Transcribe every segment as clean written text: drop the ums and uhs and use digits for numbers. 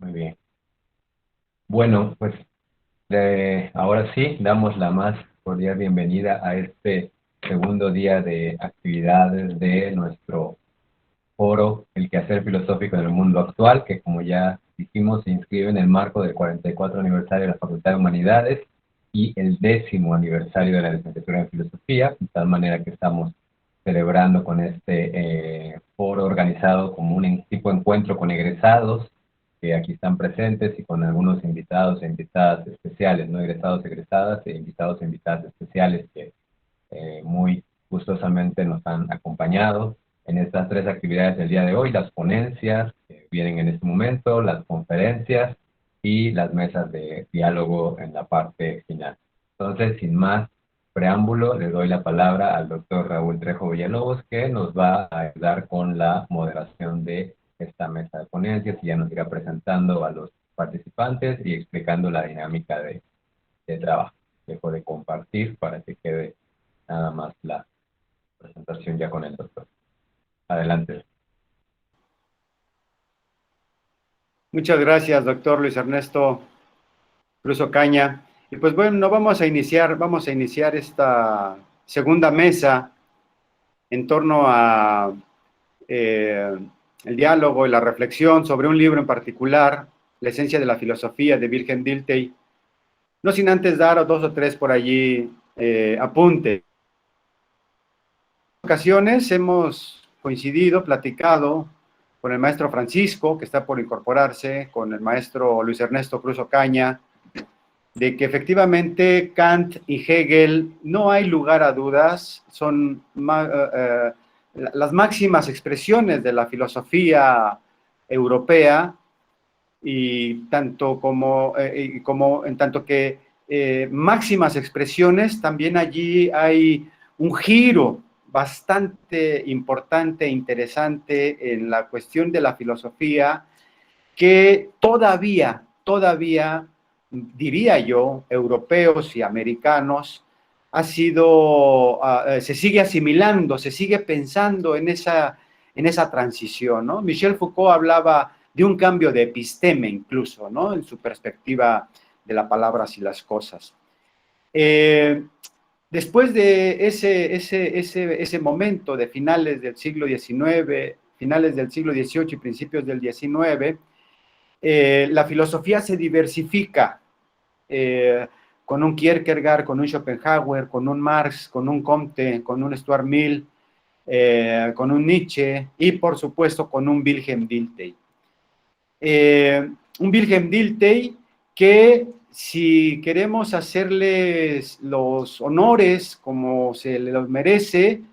Muy bien. Bueno, pues ahora sí, damos la más cordial bienvenida a este segundo día de actividades de nuestro foro, El quehacer filosófico en el mundo actual, que como ya dijimos, se inscribe en el marco del 44 aniversario de la Facultad de Humanidades y el 10º aniversario de la licenciatura en filosofía, de tal manera que estamos celebrando con este foro organizado como un tipo de encuentro con egresados que aquí están presentes y con algunos invitados e invitadas especiales, no egresados, egresadas, e invitados e invitadas especiales que muy gustosamente nos han acompañado en estas tres actividades del día de hoy, las ponencias que vienen en este momento, las conferencias y las mesas de diálogo en la parte final. Entonces, sin más preámbulo, le doy la palabra al doctor Raúl Trejo Villalobos, que nos va a ayudar con la moderación de esta mesa de ponencias y ya nos irá presentando a los participantes y explicando la dinámica de trabajo. Dejo de compartir para que quede nada más la presentación ya con el doctor. Adelante. Muchas gracias, doctor Luis Ernesto Cruz Ocaña. Y pues bueno, vamos a iniciar esta segunda mesa en torno a el diálogo y la reflexión sobre un libro en particular, La esencia de la filosofía de Wilhelm Dilthey. No sin antes dar dos o tres por allí apuntes. En ocasiones hemos coincidido, platicado con el maestro Francisco, que está por incorporarse, con el maestro Luis Ernesto Cruz Ocaña, de que efectivamente Kant y Hegel, no hay lugar a dudas, son las máximas expresiones de la filosofía europea, y tanto como en tanto que máximas expresiones, también allí hay un giro bastante importante e interesante en la cuestión de la filosofía, que todavía, diría yo, europeos y americanos, se sigue asimilando, se sigue pensando en esa transición, ¿no? Michel Foucault hablaba de un cambio de episteme incluso, ¿no? En su perspectiva de las palabras y las cosas. Después de ese momento de finales del siglo XIX, finales del siglo XVIII y principios del XIX, la filosofía se diversifica con un Kierkegaard, con un Schopenhauer, con un Marx, con un Comte, con un Stuart Mill, con un Nietzsche y por supuesto con un Wilhelm Dilthey. Un Wilhelm Dilthey que, si queremos hacerles los honores como se los merece,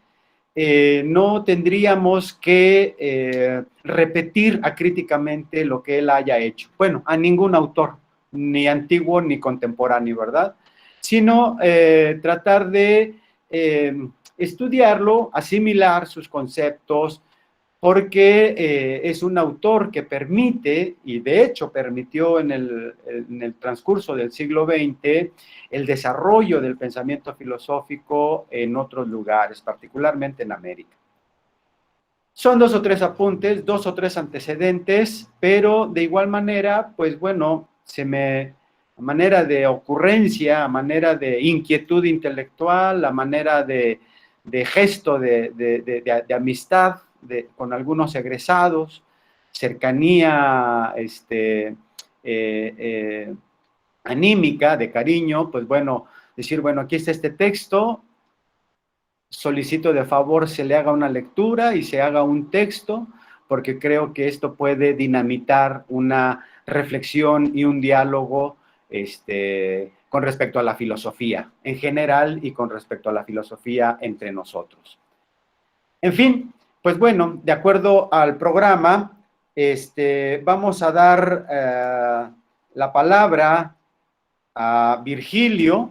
no tendríamos que repetir acríticamente lo que él haya hecho. Bueno, a ningún autor, ni antiguo ni contemporáneo, ¿verdad? Sino tratar de estudiarlo, asimilar sus conceptos, porque es un autor que permite, y de hecho permitió en el transcurso del siglo XX, el desarrollo del pensamiento filosófico en otros lugares, particularmente en América. Son dos o tres apuntes, dos o tres antecedentes, pero de igual manera, pues bueno, a manera de ocurrencia, a manera de inquietud intelectual, a manera de gesto de amistad con algunos egresados, cercanía anímica, de cariño, pues bueno, decir, bueno, aquí está este texto, solicito de favor se le haga una lectura y se haga un texto, porque creo que esto puede dinamitar una reflexión y un diálogo con respecto a la filosofía en general y con respecto a la filosofía entre nosotros. En fin, pues bueno, de acuerdo al programa, vamos a dar la palabra a Virgilio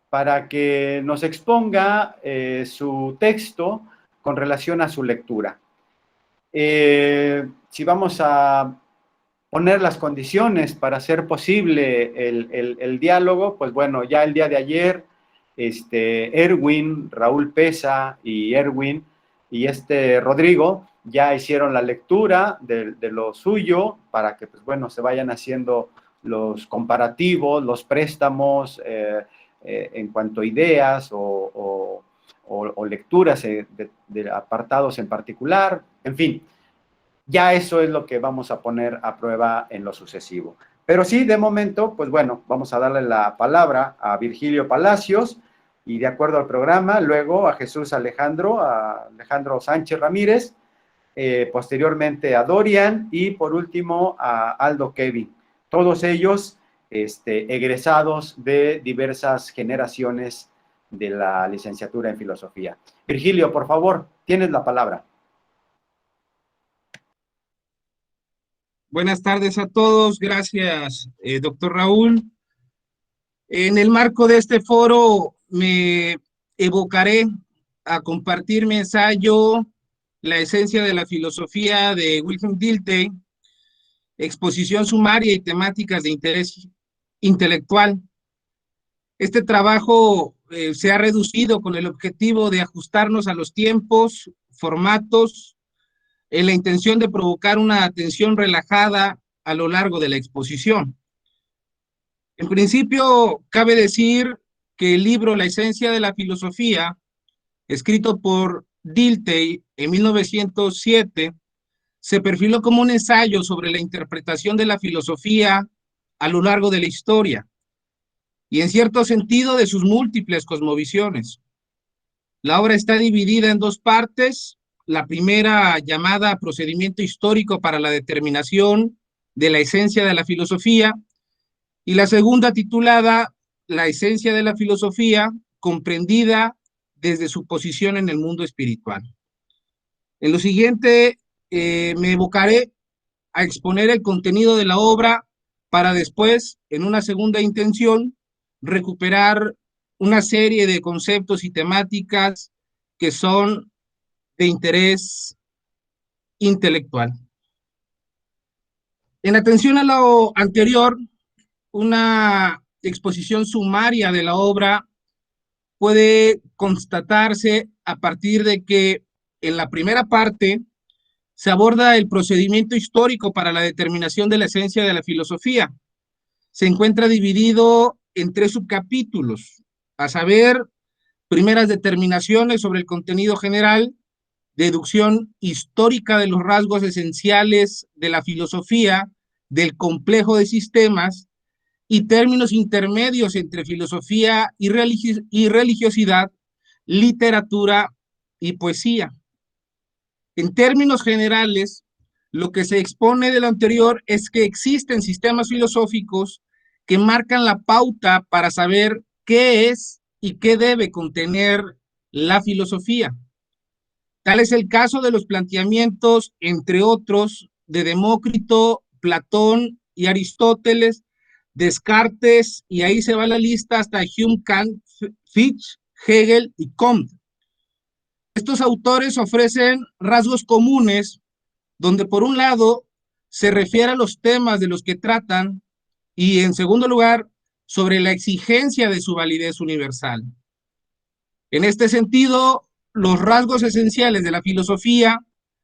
para que nos exponga su texto con relación a su lectura. Si vamos a poner las condiciones para hacer posible el diálogo, pues bueno, ya el día de ayer, Erwin, Raúl Pesa y Erwin y Rodrigo ya hicieron la lectura de lo suyo para que, pues bueno, se vayan haciendo los comparativos, los préstamos en cuanto a ideas o lecturas de apartados en particular, en fin. Ya eso es lo que vamos a poner a prueba en lo sucesivo. Pero sí, de momento, pues bueno, vamos a darle la palabra a Virgilio Palacios y de acuerdo al programa, luego a Jesús Alejandro, a Alejandro Sánchez Ramírez, posteriormente a Dorian y por último a Aldo Kevin. Todos ellos egresados de diversas generaciones de la licenciatura en filosofía. Virgilio, por favor, tienes la palabra. Buenas tardes a todos, gracias, doctor Raúl. En el marco de este foro me evocaré a compartir mi ensayo La esencia de la filosofía de Wilhelm Dilthey, exposición sumaria y temáticas de interés intelectual. Este trabajo se ha reducido con el objetivo de ajustarnos a los tiempos, formatos, en la intención de provocar una atención relajada a lo largo de la exposición. En principio, cabe decir que el libro La esencia de la filosofía, escrito por Dilthey en 1907, se perfiló como un ensayo sobre la interpretación de la filosofía a lo largo de la historia y en cierto sentido de sus múltiples cosmovisiones. La obra está dividida en dos partes. La primera, llamada Procedimiento histórico para la determinación de la esencia de la filosofía, y la segunda, titulada La esencia de la filosofía, comprendida desde su posición en el mundo espiritual. En lo siguiente, me evocaré a exponer el contenido de la obra para después, en una segunda intención, recuperar una serie de conceptos y temáticas que son de interés intelectual. En atención a lo anterior, una exposición sumaria de la obra puede constatarse a partir de que en la primera parte se aborda el procedimiento histórico para la determinación de la esencia de la filosofía. Se encuentra dividido en 3 subcapítulos, a saber, primeras determinaciones sobre el contenido general, deducción histórica de los rasgos esenciales de la filosofía, del complejo de sistemas, y términos intermedios entre filosofía y religiosidad, literatura y poesía. En términos generales, lo que se expone de lo anterior es que existen sistemas filosóficos que marcan la pauta para saber qué es y qué debe contener la filosofía. Tal es el caso de los planteamientos, entre otros, de Demócrito, Platón y Aristóteles, Descartes, y ahí se va la lista hasta Hume, Kant, Fichte, Hegel y Comte. Estos autores ofrecen rasgos comunes, donde por un lado se refiere a los temas de los que tratan y en segundo lugar sobre la exigencia de su validez universal. En este sentido, los rasgos esenciales de la filosofía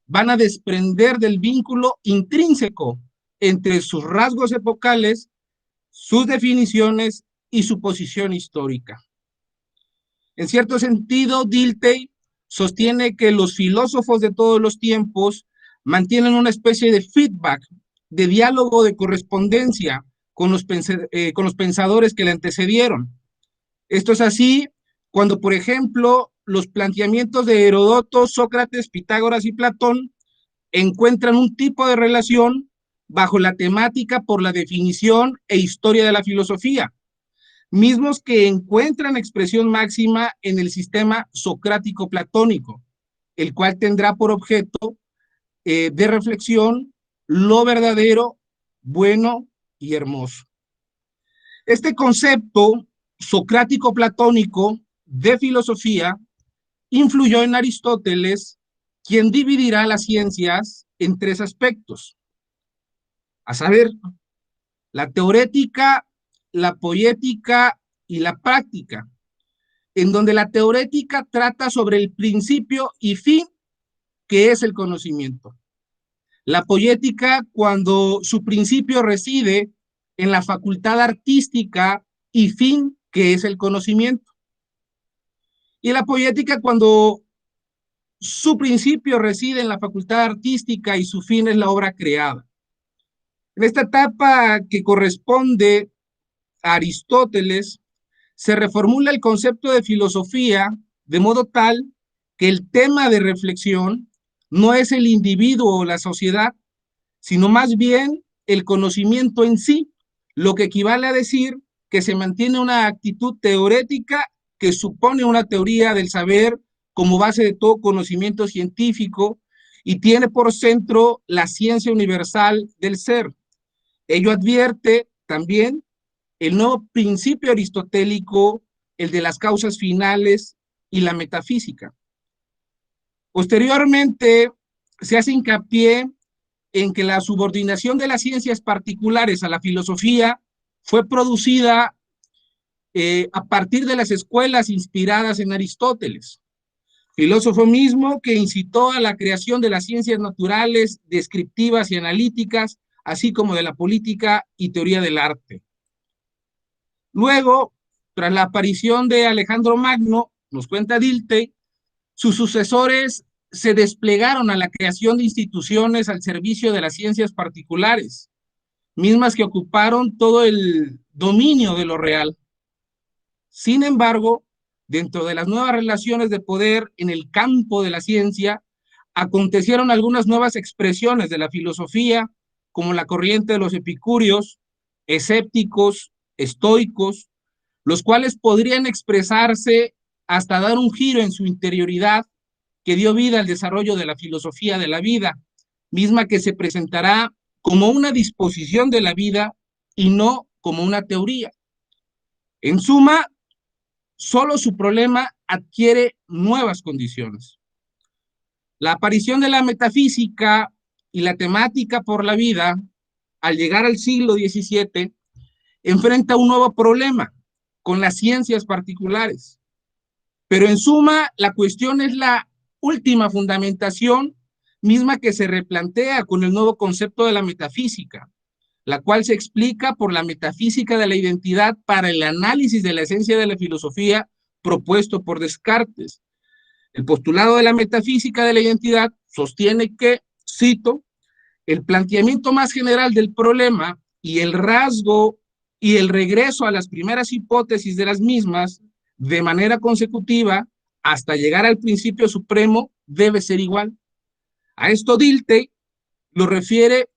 van a desprender del vínculo intrínseco entre sus rasgos epocales, sus definiciones y su posición histórica. En cierto sentido, Dilthey sostiene que los filósofos de todos los tiempos mantienen una especie de feedback, de diálogo, de correspondencia con los pensadores que le antecedieron. Esto es así cuando, por ejemplo, los planteamientos de Heródoto, Sócrates, Pitágoras y Platón encuentran un tipo de relación bajo la temática por la definición e historia de la filosofía, mismos que encuentran expresión máxima en el sistema socrático-platónico, el cual tendrá por objeto de reflexión lo verdadero, bueno y hermoso. Este concepto socrático-platónico de filosofía influyó en Aristóteles, quien dividirá las ciencias en 3 aspectos, a saber, la teorética, la poética y la práctica, en donde la teorética trata sobre el principio y fin que es el conocimiento. La poética, cuando su principio reside en la facultad artística y fin, que es el conocimiento. Y la poética, cuando su principio reside en la facultad artística y su fin es la obra creada. En esta etapa que corresponde a Aristóteles, se reformula el concepto de filosofía de modo tal que el tema de reflexión no es el individuo o la sociedad, sino más bien el conocimiento en sí, lo que equivale a decir que se mantiene una actitud teorética que supone una teoría del saber como base de todo conocimiento científico y tiene por centro la ciencia universal del ser. Ello advierte también el nuevo principio aristotélico, el de las causas finales y la metafísica. Posteriormente, se hace hincapié en que la subordinación de las ciencias particulares a la filosofía fue producida a partir de las escuelas inspiradas en Aristóteles, filósofo mismo que incitó a la creación de las ciencias naturales, descriptivas y analíticas, así como de la política y teoría del arte. Luego, tras la aparición de Alejandro Magno, nos cuenta Dilthey, sus sucesores se desplegaron a la creación de instituciones al servicio de las ciencias particulares, mismas que ocuparon todo el dominio de lo real. Sin embargo, dentro de las nuevas relaciones de poder en el campo de la ciencia, acontecieron algunas nuevas expresiones de la filosofía, como la corriente de los epicúreos, escépticos, estoicos, los cuales podrían expresarse hasta dar un giro en su interioridad que dio vida al desarrollo de la filosofía de la vida, misma que se presentará como una disposición de la vida y no como una teoría. En suma, solo su problema adquiere nuevas condiciones. La aparición de la metafísica y la temática por la vida, al llegar al siglo XVII, enfrenta un nuevo problema con las ciencias particulares. Pero en suma, la cuestión es la última fundamentación misma que se replantea con el nuevo concepto de la metafísica, la cual se explica por la metafísica de la identidad para el análisis de la esencia de la filosofía propuesto por Descartes. El postulado de la metafísica de la identidad sostiene que, cito, el planteamiento más general del problema y el rasgo y el regreso a las primeras hipótesis de las mismas de manera consecutiva hasta llegar al principio supremo debe ser igual. A esto Dilthey lo refiere,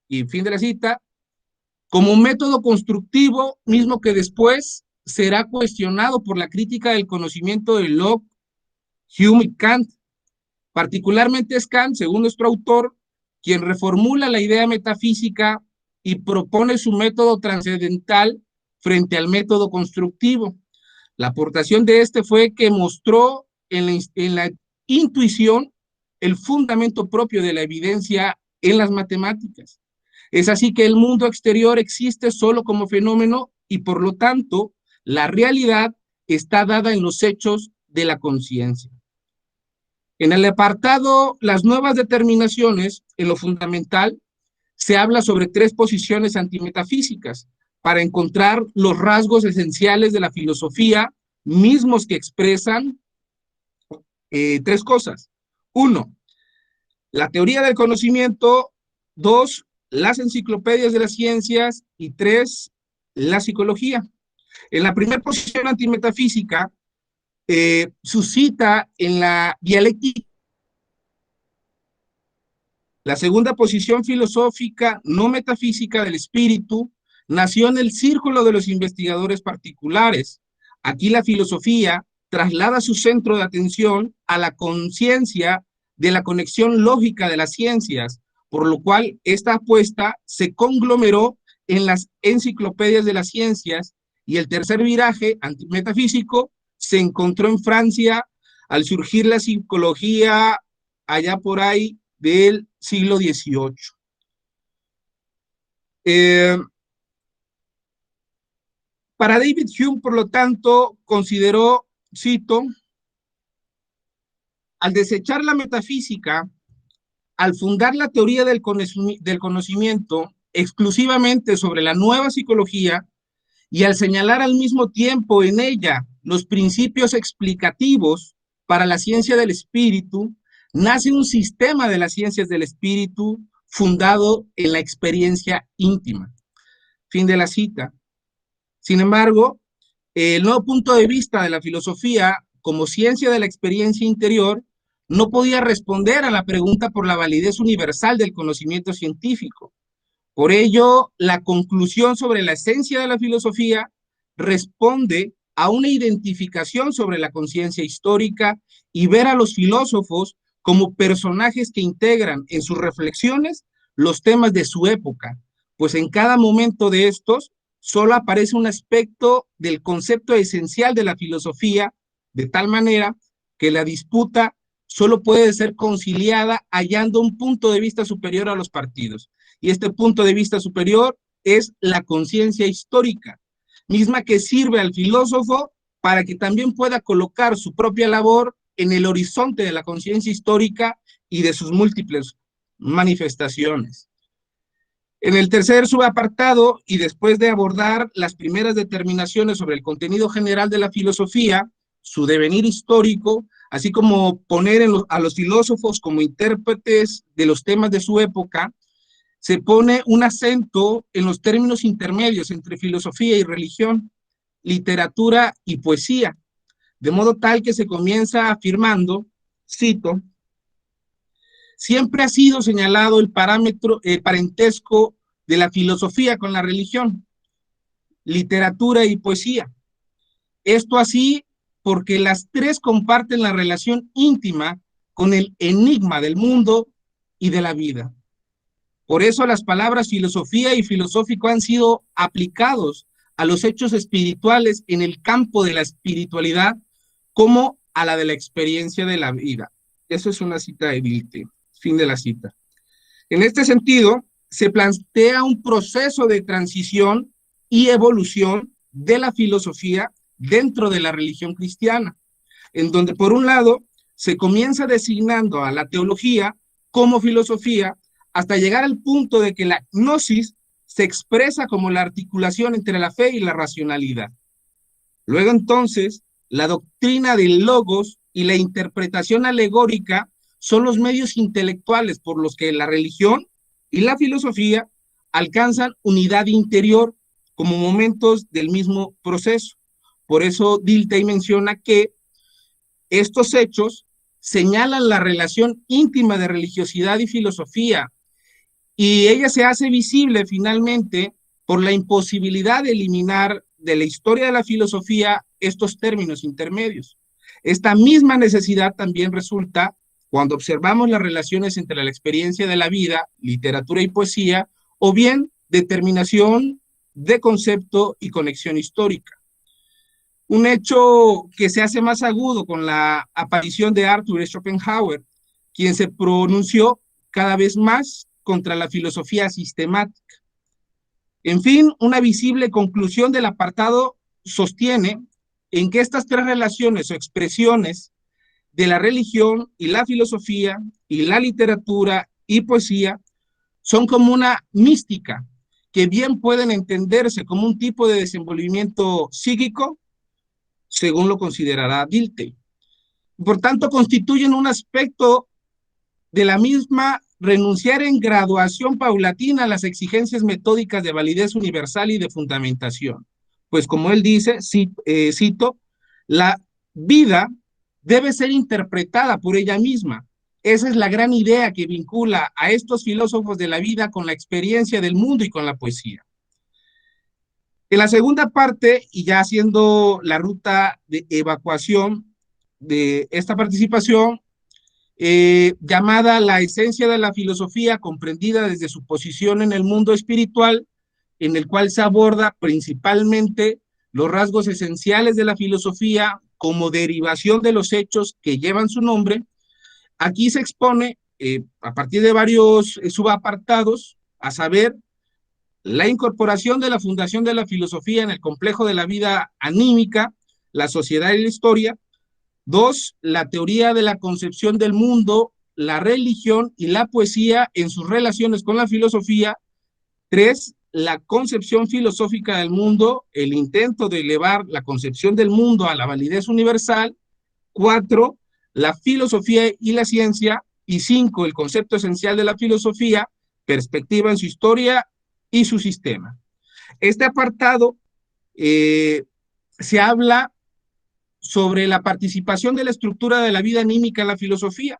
y fin de la cita, como un método constructivo mismo que después será cuestionado por la crítica del conocimiento de Locke, Hume y Kant. Particularmente es Kant, según nuestro autor, quien reformula la idea metafísica y propone su método trascendental frente al método constructivo. La aportación de este fue que mostró en la intuición el fundamento propio de la evidencia en las matemáticas. Es así que el mundo exterior existe solo como fenómeno y por lo tanto la realidad está dada en los hechos de la conciencia. En el apartado Las nuevas determinaciones, en lo fundamental, se habla sobre tres posiciones antimetafísicas para encontrar los rasgos esenciales de la filosofía, mismos que expresan tres cosas. Uno, la teoría del conocimiento. Dos, las enciclopedias de las ciencias. Y tres, la psicología. En la primera posición antimetafísica, suscita en la dialéctica. La segunda posición filosófica no metafísica del espíritu nació en el círculo de los investigadores particulares. Aquí la filosofía traslada su centro de atención a la conciencia de la conexión lógica de las ciencias, por lo cual esta apuesta se conglomeró en las enciclopedias de las ciencias y el tercer viraje antimetafísico se encontró en Francia al surgir la psicología allá por ahí del siglo XVIII. Para David Hume, por lo tanto, consideró, cito, al desechar la metafísica, al fundar la teoría del conocimiento exclusivamente sobre la nueva psicología y al señalar al mismo tiempo en ella los principios explicativos para la ciencia del espíritu, nace un sistema de las ciencias del espíritu fundado en la experiencia íntima. Fin de la cita. Sin embargo, el nuevo punto de vista de la filosofía como ciencia de la experiencia interior no podía responder a la pregunta por la validez universal del conocimiento científico. Por ello, la conclusión sobre la esencia de la filosofía responde a una identificación sobre la conciencia histórica y ver a los filósofos como personajes que integran en sus reflexiones los temas de su época, pues en cada momento de estos solo aparece un aspecto del concepto esencial de la filosofía, de tal manera que la disputa solo puede ser conciliada hallando un punto de vista superior a los partidos. Y este punto de vista superior es la conciencia histórica, misma que sirve al filósofo para que también pueda colocar su propia labor en el horizonte de la conciencia histórica y de sus múltiples manifestaciones. En el tercer subapartado, y después de abordar las primeras determinaciones sobre el contenido general de la filosofía, su devenir histórico, así como poner a los filósofos como intérpretes de los temas de su época, se pone un acento en los términos intermedios entre filosofía y religión, literatura y poesía, de modo tal que se comienza afirmando, cito, siempre ha sido señalado el parentesco de la filosofía con la religión, literatura y poesía. Esto así porque las tres comparten la relación íntima con el enigma del mundo y de la vida. Por eso las palabras filosofía y filosófico han sido aplicados a los hechos espirituales en el campo de la espiritualidad como a la de la experiencia de la vida. Eso es una cita de Dilthey. Fin de la cita. En este sentido, se plantea un proceso de transición y evolución de la filosofía dentro de la religión cristiana, en donde por un lado se comienza designando a la teología como filosofía hasta llegar al punto de que la gnosis se expresa como la articulación entre la fe y la racionalidad. Luego entonces, la doctrina del logos y la interpretación alegórica son los medios intelectuales por los que la religión y la filosofía alcanzan unidad interior como momentos del mismo proceso. Por eso Dilthey menciona que estos hechos señalan la relación íntima de religiosidad y filosofía, y ella se hace visible finalmente por la imposibilidad de eliminar de la historia de la filosofía estos términos intermedios. Esta misma necesidad también resulta cuando observamos las relaciones entre la experiencia de la vida, literatura y poesía, o bien determinación de concepto y conexión histórica. Un hecho que se hace más agudo con la aparición de Arthur Schopenhauer, quien se pronunció cada vez más contra la filosofía sistemática. En fin, una visible conclusión del apartado sostiene en que estas tres relaciones o expresiones de la religión y la filosofía y la literatura y poesía son como una mística que bien pueden entenderse como un tipo de desenvolvimiento psíquico, según lo considerará Dilthey. Por tanto, constituyen un aspecto de la misma renunciar en graduación paulatina a las exigencias metódicas de validez universal y de fundamentación. Pues como él dice, cito, la vida debe ser interpretada por ella misma. Esa es la gran idea que vincula a estos filósofos de la vida con la experiencia del mundo y con la poesía. En la segunda parte, y ya haciendo la ruta de evacuación de esta participación, llamada La esencia de la filosofía, comprendida desde su posición en el mundo espiritual, en el cual se aborda principalmente los rasgos esenciales de la filosofía como derivación de los hechos que llevan su nombre. Aquí se expone, a partir de varios subapartados, a saber, la incorporación de la fundación de la filosofía en el complejo de la vida anímica, la sociedad y la historia, 2, la teoría de la concepción del mundo, la religión y la poesía en sus relaciones con la filosofía. 3, la concepción filosófica del mundo, el intento de elevar la concepción del mundo a la validez universal. 4, la filosofía y la ciencia. Y 5, el concepto esencial de la filosofía, perspectiva en su historia y su sistema. Este apartado se habla sobre la participación de la estructura de la vida anímica en la filosofía.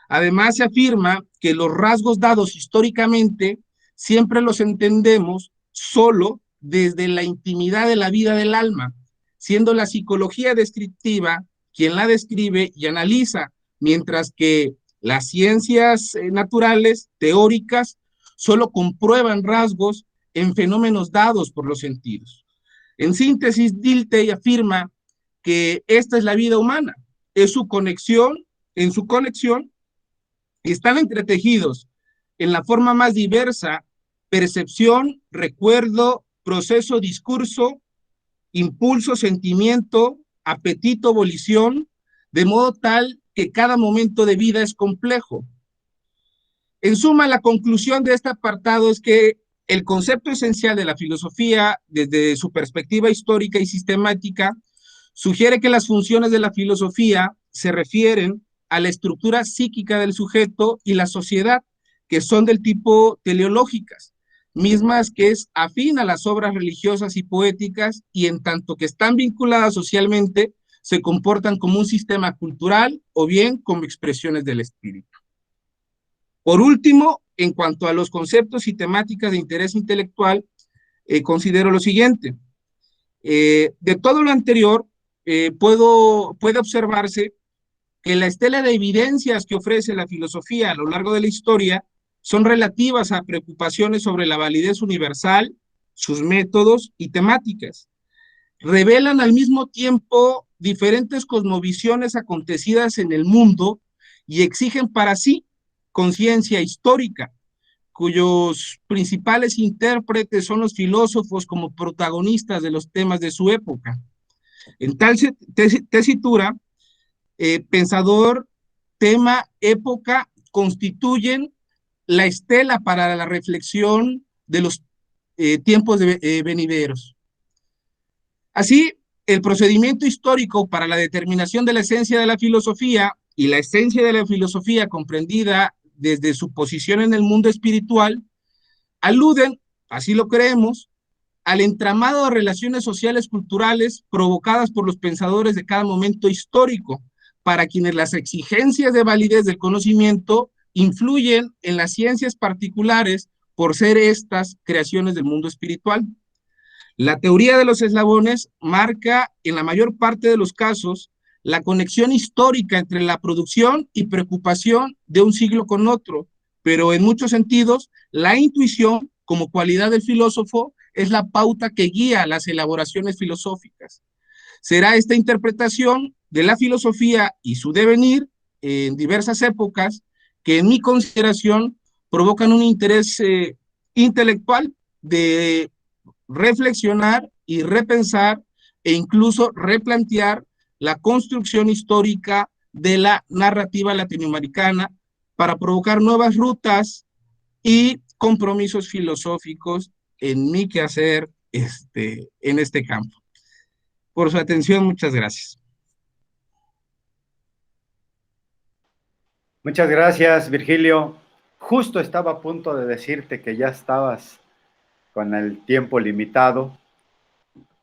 Además, se afirma que los rasgos dados históricamente siempre los entendemos solo desde la intimidad de la vida del alma, siendo la psicología descriptiva quien la describe y analiza, mientras que las ciencias naturales, teóricas, solo comprueban rasgos en fenómenos dados por los sentidos. En síntesis, Dilthey afirma que esta es la vida humana, es su conexión, en su conexión están entretejidos en la forma más diversa: percepción, recuerdo, proceso, discurso, impulso, sentimiento, apetito, volición, de modo tal que cada momento de vida es complejo. En suma, la conclusión de este apartado es que el concepto esencial de la filosofía, desde su perspectiva histórica y sistemática, sugiere que las funciones de la filosofía se refieren a la estructura psíquica del sujeto y la sociedad, que son del tipo teleológicas, mismas que es afín a las obras religiosas y poéticas, y en tanto que están vinculadas socialmente, se comportan como un sistema cultural o bien como expresiones del espíritu. Por último, en cuanto a los conceptos y temáticas de interés intelectual, considero lo siguiente. De todo lo anterior, puede observarse que la estela de evidencias que ofrece la filosofía a lo largo de la historia son relativas a preocupaciones sobre la validez universal, sus métodos y temáticas. Revelan al mismo tiempo diferentes cosmovisiones acontecidas en el mundo y exigen para sí conciencia histórica, cuyos principales intérpretes son los filósofos como protagonistas de los temas de su época. En tal tesitura, pensador, tema, época, constituyen la estela para la reflexión de los tiempos venideros. Así, el procedimiento histórico para la determinación de la esencia de la filosofía y la esencia de la filosofía comprendida desde su posición en el mundo espiritual aluden, así lo creemos, al entramado de relaciones sociales culturales provocadas por los pensadores de cada momento histórico, para quienes las exigencias de validez del conocimiento influyen en las ciencias particulares por ser estas creaciones del mundo espiritual. La teoría de los eslabones marca en la mayor parte de los casos la conexión histórica entre la producción y preocupación de un siglo con otro, pero en muchos sentidos la intuición como cualidad del filósofo es la pauta que guía las elaboraciones filosóficas. Será esta interpretación de la filosofía y su devenir en diversas épocas que en mi consideración provocan un interés intelectual de reflexionar y repensar e incluso replantear la construcción histórica de la narrativa latinoamericana para provocar nuevas rutas y compromisos filosóficos en mi quehacer en este campo. Por su atención, muchas gracias. Muchas gracias, Virgilio. Justo estaba a punto de decirte que ya estabas con el tiempo limitado.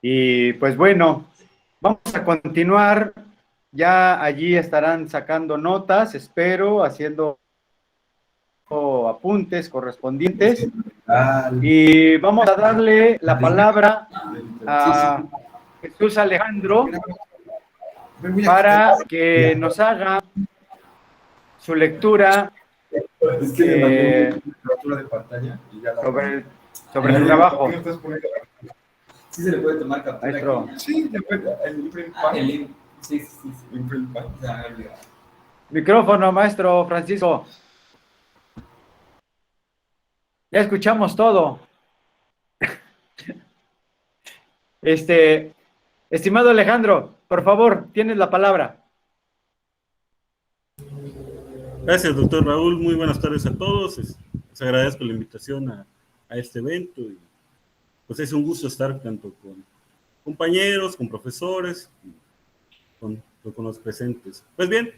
Y pues bueno, vamos a continuar. Ya allí estarán sacando notas, espero, haciendo apuntes correspondientes. Y vamos a darle la palabra a Jesús Alejandro para que nos haga su lectura sobre su trabajo. Sí se le puede tomar captura. Maestro. Sí, le puede. El link. Sí. Micrófono, maestro Francisco. Ya escuchamos todo. Estimado Alejandro, por favor, tienes la palabra. Gracias, doctor Raúl. Muy buenas tardes a todos. Les agradezco la invitación a este evento. Y pues es un gusto estar tanto con compañeros, con profesores, con los presentes. Pues bien,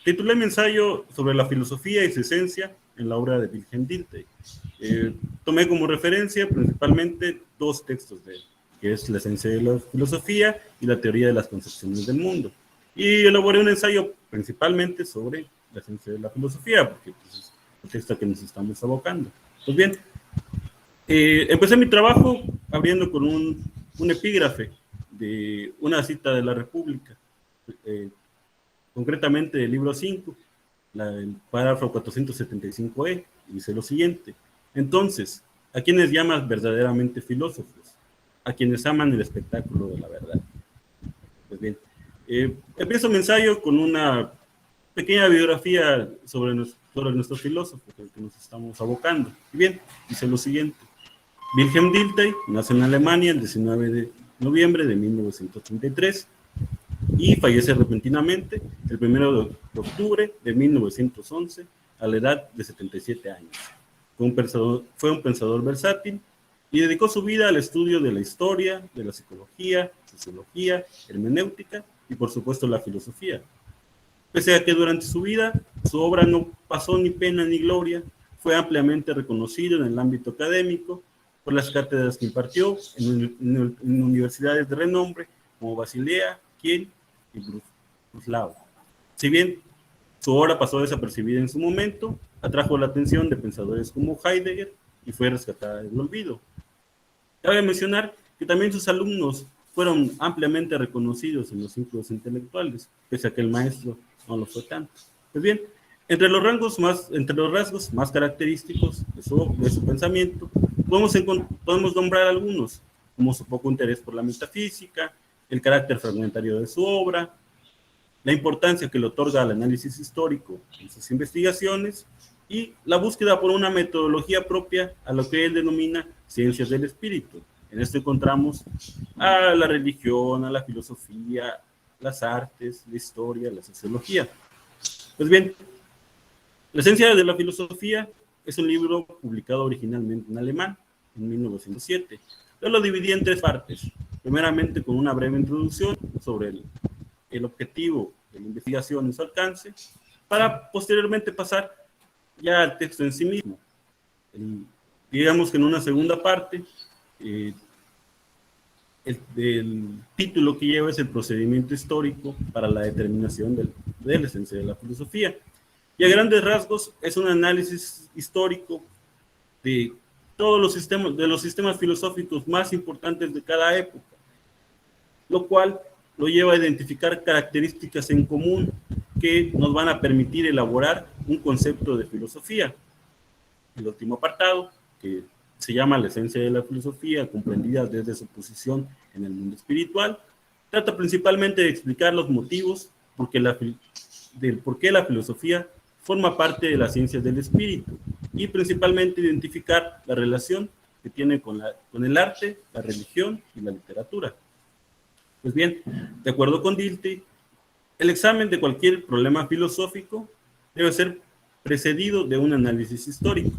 titulé mi ensayo sobre la filosofía y su esencia en la obra de Wilhelm Dilthey. Tomé como referencia principalmente dos textos de él, que es La esencia de la filosofía y La teoría de las concepciones del mundo. Y elaboré un ensayo principalmente sobre la esencia de la filosofía, porque pues, es el texto a que nos estamos abocando. Pues bien, empecé mi trabajo abriendo con un epígrafe de una cita de la República, concretamente del libro 5, el párrafo 475e, y dice lo siguiente: entonces, ¿a quiénes llamas verdaderamente filósofos? A quienes aman el espectáculo de la verdad. Pues bien, empiezo mi ensayo con una pequeña biografía sobre nuestro filósofo, el que nos estamos abocando. Y bien, dice lo siguiente: Wilhelm Dilthey nace en Alemania el 19 de noviembre de 1933 y fallece repentinamente el 1 de octubre de 1911 a la edad de 77 años. Fue un pensador versátil y dedicó su vida al estudio de la historia, de la psicología, sociología, hermenéutica y por supuesto la filosofía. Pese a que durante su vida su obra no pasó ni pena ni gloria, fue ampliamente reconocido en el ámbito académico por las cátedras que impartió en universidades de renombre como Basilea, Kiel y Breslau. Si bien su obra pasó desapercibida en su momento, atrajo la atención de pensadores como Heidegger y fue rescatada del olvido. Cabe mencionar que también sus alumnos fueron ampliamente reconocidos en los círculos intelectuales, pese a que el maestro no lo fue tanto. Pues bien, entre los rasgos más característicos de su pensamiento, podemos nombrar algunos, como su poco interés por la metafísica, el carácter fragmentario de su obra, la importancia que le otorga al análisis histórico en sus investigaciones y la búsqueda por una metodología propia a lo que él denomina ciencias del espíritu. En esto encontramos a la religión, a la filosofía, las artes, la historia, la sociología. Pues bien, La esencia de la filosofía es un libro publicado originalmente en alemán en 1907. Yo lo dividí en tres partes. Primeramente con una breve introducción sobre el objetivo de la investigación y su alcance, para posteriormente pasar ya al texto en sí mismo. Digamos que en una segunda parte, el título que lleva es el procedimiento histórico para la determinación de la esencia de la filosofía. Y a grandes rasgos es un análisis histórico de todos los sistemas filosóficos más importantes de cada época, lo cual lo lleva a identificar características en común que nos van a permitir elaborar un concepto de filosofía. El último apartado, que se llama La esencia de la filosofía, comprendida desde su posición en el mundo espiritual, trata principalmente de explicar los motivos del por qué la filosofía forma parte de las ciencias del espíritu y principalmente identificar la relación que tiene con el arte, la religión y la literatura. Pues bien, de acuerdo con Dilthey, el examen de cualquier problema filosófico debe ser precedido de un análisis histórico,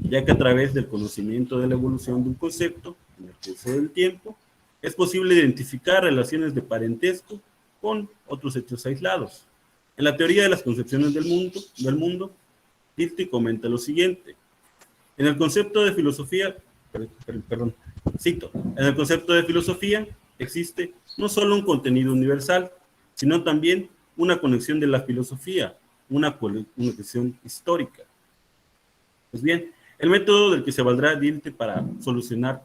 ya que a través del conocimiento de la evolución de un concepto en el curso del tiempo, es posible identificar relaciones de parentesco con otros hechos aislados. En la teoría de las concepciones del mundo, Dilthey comenta lo siguiente: en el concepto de filosofía, cito, en el concepto de filosofía existe no solo un contenido universal, sino también una conexión de la filosofía, una conexión histórica. Pues bien, el método del que se valdrá Dilthey para solucionar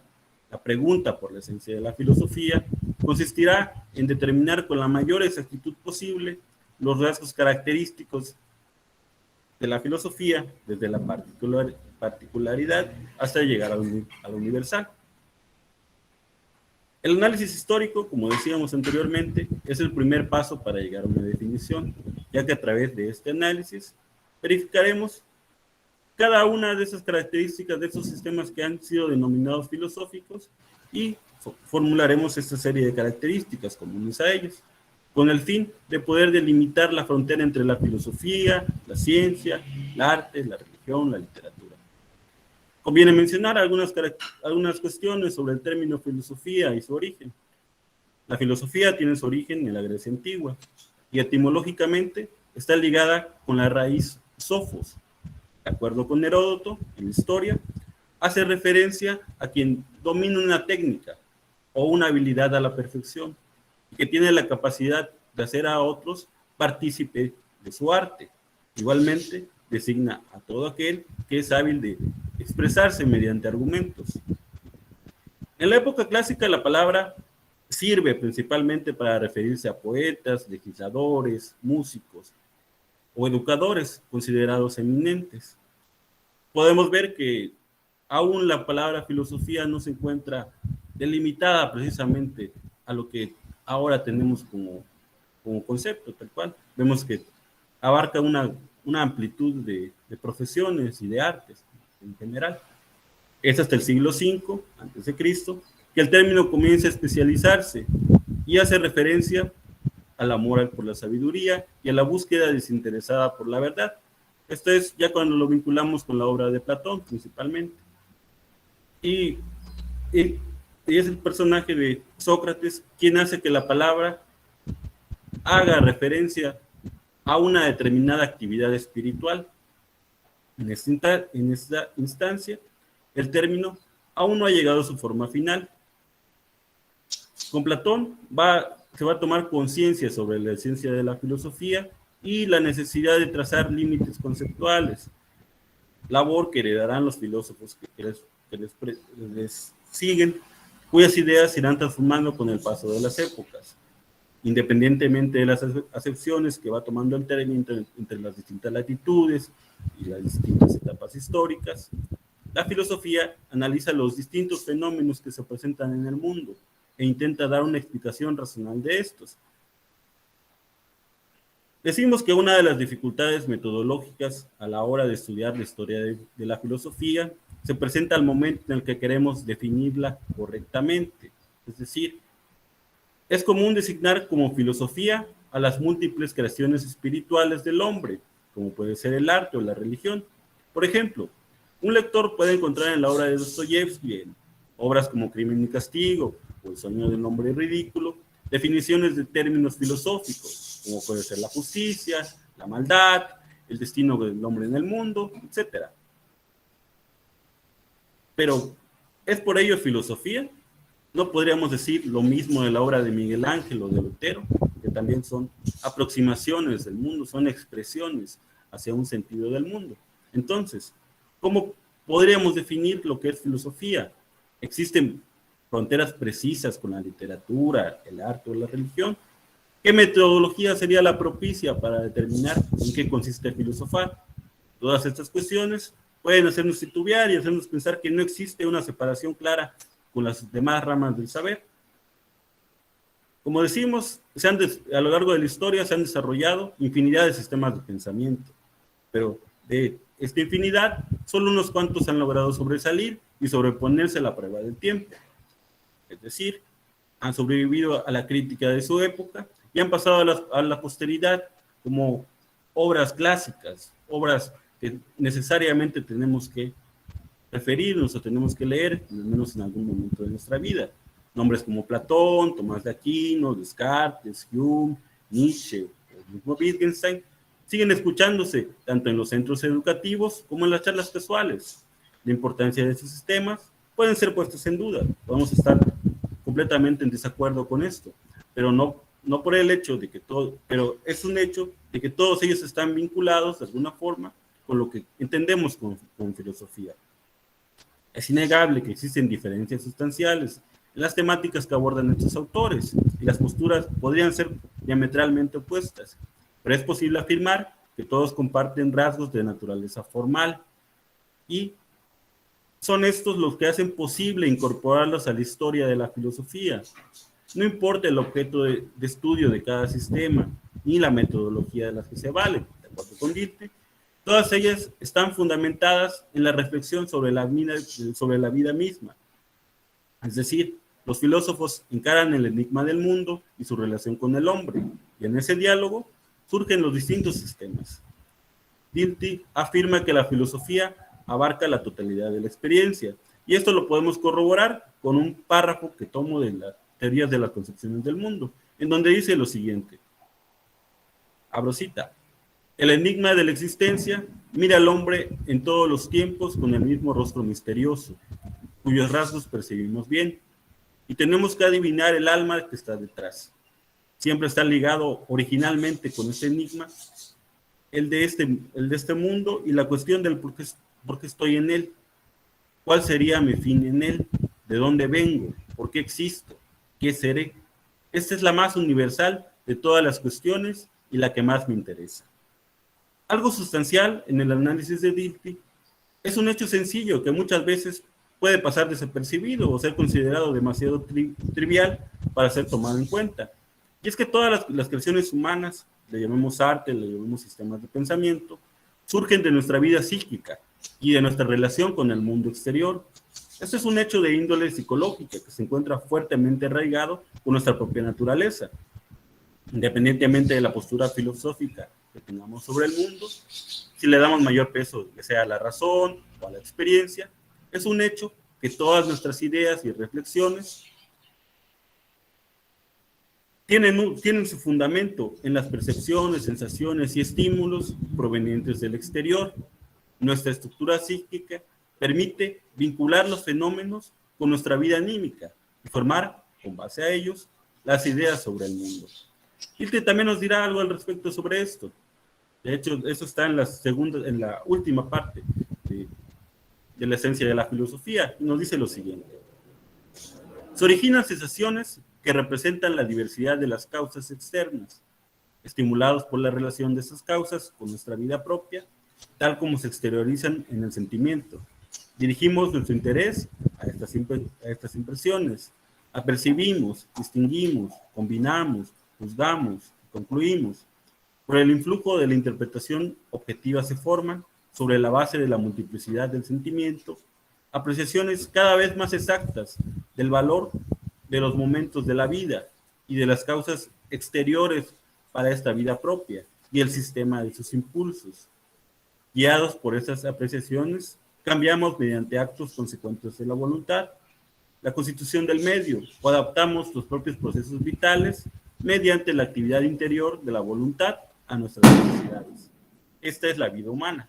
la pregunta por la esencia de la filosofía consistirá en determinar con la mayor exactitud posible los rasgos característicos de la filosofía, desde la particularidad hasta llegar a lo universal. El análisis histórico, como decíamos anteriormente, es el primer paso para llegar a una definición, ya que a través de este análisis verificaremos cada una de esas características de esos sistemas que han sido denominados filosóficos y formularemos esta serie de características comunes a ellos. con el fin de poder delimitar la frontera entre la filosofía, la ciencia, el arte, la religión, la literatura. Conviene mencionar algunas cuestiones sobre el término filosofía y su origen. La filosofía tiene su origen en la Grecia antigua y etimológicamente está ligada con la raíz sofos. De acuerdo con Heródoto, en la historia, hace referencia a quien domina una técnica o una habilidad a la perfección, que tiene la capacidad de hacer a otros partícipe de su arte. Igualmente, designa a todo aquel que es hábil de expresarse mediante argumentos. En la época clásica, la palabra sirve principalmente para referirse a poetas, legisladores, músicos o educadores considerados eminentes. Podemos ver que aún la palabra filosofía no se encuentra delimitada precisamente a lo que ahora tenemos como concepto, tal cual. Vemos que abarca una amplitud de profesiones y de artes en general. Es hasta el siglo V a.C. que el término comienza a especializarse y hace referencia al amor por la sabiduría y a la búsqueda desinteresada por la verdad. Esto es ya cuando lo vinculamos con la obra de Platón principalmente. Y es el personaje de Sócrates quien hace que la palabra haga referencia a una determinada actividad espiritual. En esta instancia, el término aún no ha llegado a su forma final. Con Platón se va a tomar conciencia sobre la esencia de la filosofía y la necesidad de trazar límites conceptuales, labor que heredarán los filósofos que les siguen, cuyas ideas se irán transformando con el paso de las épocas, independientemente de las acepciones que va tomando el término entre las distintas latitudes y las distintas etapas históricas. La filosofía analiza los distintos fenómenos que se presentan en el mundo e intenta dar una explicación racional de estos. Decimos que una de las dificultades metodológicas a la hora de estudiar la historia de la filosofía se presenta al momento en el que queremos definirla correctamente. Es decir, es común designar como filosofía a las múltiples creaciones espirituales del hombre, como puede ser el arte o la religión. Por ejemplo, un lector puede encontrar en la obra de Dostoyevsky, en obras como Crimen y Castigo o El sueño del hombre ridículo, definiciones de términos filosóficos, como puede ser la justicia, la maldad, el destino del hombre en el mundo, etc. Pero, ¿es por ello filosofía? No podríamos decir lo mismo de la obra de Miguel Ángel o de Lutero, que también son aproximaciones del mundo, son expresiones hacia un sentido del mundo. Entonces, ¿cómo podríamos definir lo que es filosofía? ¿Existen fronteras precisas con la literatura, el arte o la religión? ¿Qué metodología sería la propicia para determinar en qué consiste filosofar? Todas estas cuestiones pueden hacernos titubear y hacernos pensar que no existe una separación clara con las demás ramas del saber. Como decimos, a lo largo de la historia se han desarrollado infinidad de sistemas de pensamiento, pero de esta infinidad, solo unos cuantos han logrado sobresalir y sobreponerse a la prueba del tiempo. Es decir, han sobrevivido a la crítica de su época y han pasado a la posteridad como obras clásicas, obras que necesariamente tenemos que referirnos o tenemos que leer, al menos en algún momento de nuestra vida. Nombres como Platón, Tomás de Aquino, Descartes, Hume, Nietzsche, el mismo Wittgenstein, siguen escuchándose tanto en los centros educativos como en las charlas casuales. La importancia de estos sistemas pueden ser puestos en duda. Podemos estar completamente en desacuerdo con esto, pero no por el hecho de que pero es un hecho de que todos ellos están vinculados de alguna forma con lo que entendemos con filosofía. Es innegable que existen diferencias sustanciales en las temáticas que abordan estos autores y las posturas podrían ser diametralmente opuestas, pero es posible afirmar que todos comparten rasgos de naturaleza formal y son estos los que hacen posible incorporarlos a la historia de la filosofía. No importa el objeto de estudio de cada sistema ni la metodología de las que se valen, de acuerdo con Dilthey, todas ellas están fundamentadas en la reflexión sobre la vida misma. Es decir, los filósofos encaran el enigma del mundo y su relación con el hombre, y en ese diálogo surgen los distintos sistemas. Dilthey afirma que la filosofía abarca la totalidad de la experiencia, y esto lo podemos corroborar con un párrafo que tomo de las teorías de las concepciones del mundo, en donde dice lo siguiente, abro cita, el enigma de la existencia mira al hombre en todos los tiempos con el mismo rostro misterioso, cuyos rasgos percibimos bien, y tenemos que adivinar el alma que está detrás. Siempre está ligado originalmente con este enigma, el de este mundo y la cuestión del por qué estoy en él, cuál sería mi fin en él, de dónde vengo, por qué existo, qué seré. Esta es la más universal de todas las cuestiones y la que más me interesa. Algo sustancial en el análisis de Dilthey es un hecho sencillo que muchas veces puede pasar desapercibido o ser considerado demasiado trivial para ser tomado en cuenta. Y es que todas las creaciones humanas, le llamemos arte, le llamemos sistemas de pensamiento, surgen de nuestra vida psíquica y de nuestra relación con el mundo exterior. Este es un hecho de índole psicológica que se encuentra fuertemente arraigado con nuestra propia naturaleza. Independientemente de la postura filosófica que tengamos sobre el mundo, si le damos mayor peso, ya sea a la razón o a la experiencia, es un hecho que todas nuestras ideas y reflexiones tienen su fundamento en las percepciones, sensaciones y estímulos provenientes del exterior. Nuestra estructura psíquica permite vincular los fenómenos con nuestra vida anímica y formar, con base a ellos, las ideas sobre el mundo. Dilthey también nos dirá algo al respecto sobre esto. De hecho, eso está en la última parte de la esencia de la filosofía, y nos dice lo siguiente. Se originan sensaciones que representan la diversidad de las causas externas, estimulados por la relación de esas causas con nuestra vida propia, tal como se exteriorizan en el sentimiento. Dirigimos nuestro interés a estas impresiones, apercibimos, distinguimos, combinamos, juzgamos, concluimos. Por el influjo de la interpretación objetiva se forman, sobre la base de la multiplicidad del sentimiento, apreciaciones cada vez más exactas del valor de los momentos de la vida y de las causas exteriores para esta vida propia y el sistema de sus impulsos. Guiados por esas apreciaciones, cambiamos mediante actos consecuentes de la voluntad, la constitución del medio, o adaptamos los propios procesos vitales mediante la actividad interior de la voluntad a nuestras necesidades. Esta es la vida humana.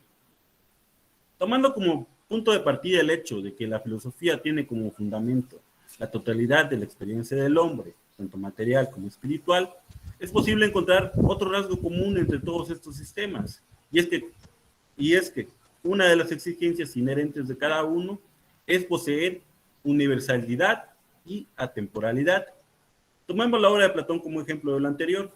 Tomando como punto de partida el hecho de que la filosofía tiene como fundamento la totalidad de la experiencia del hombre, tanto material como espiritual, es posible encontrar otro rasgo común entre todos estos sistemas, y es que una de las exigencias inherentes de cada uno es poseer universalidad y atemporalidad. Tomemos la obra de Platón como ejemplo de lo anterior.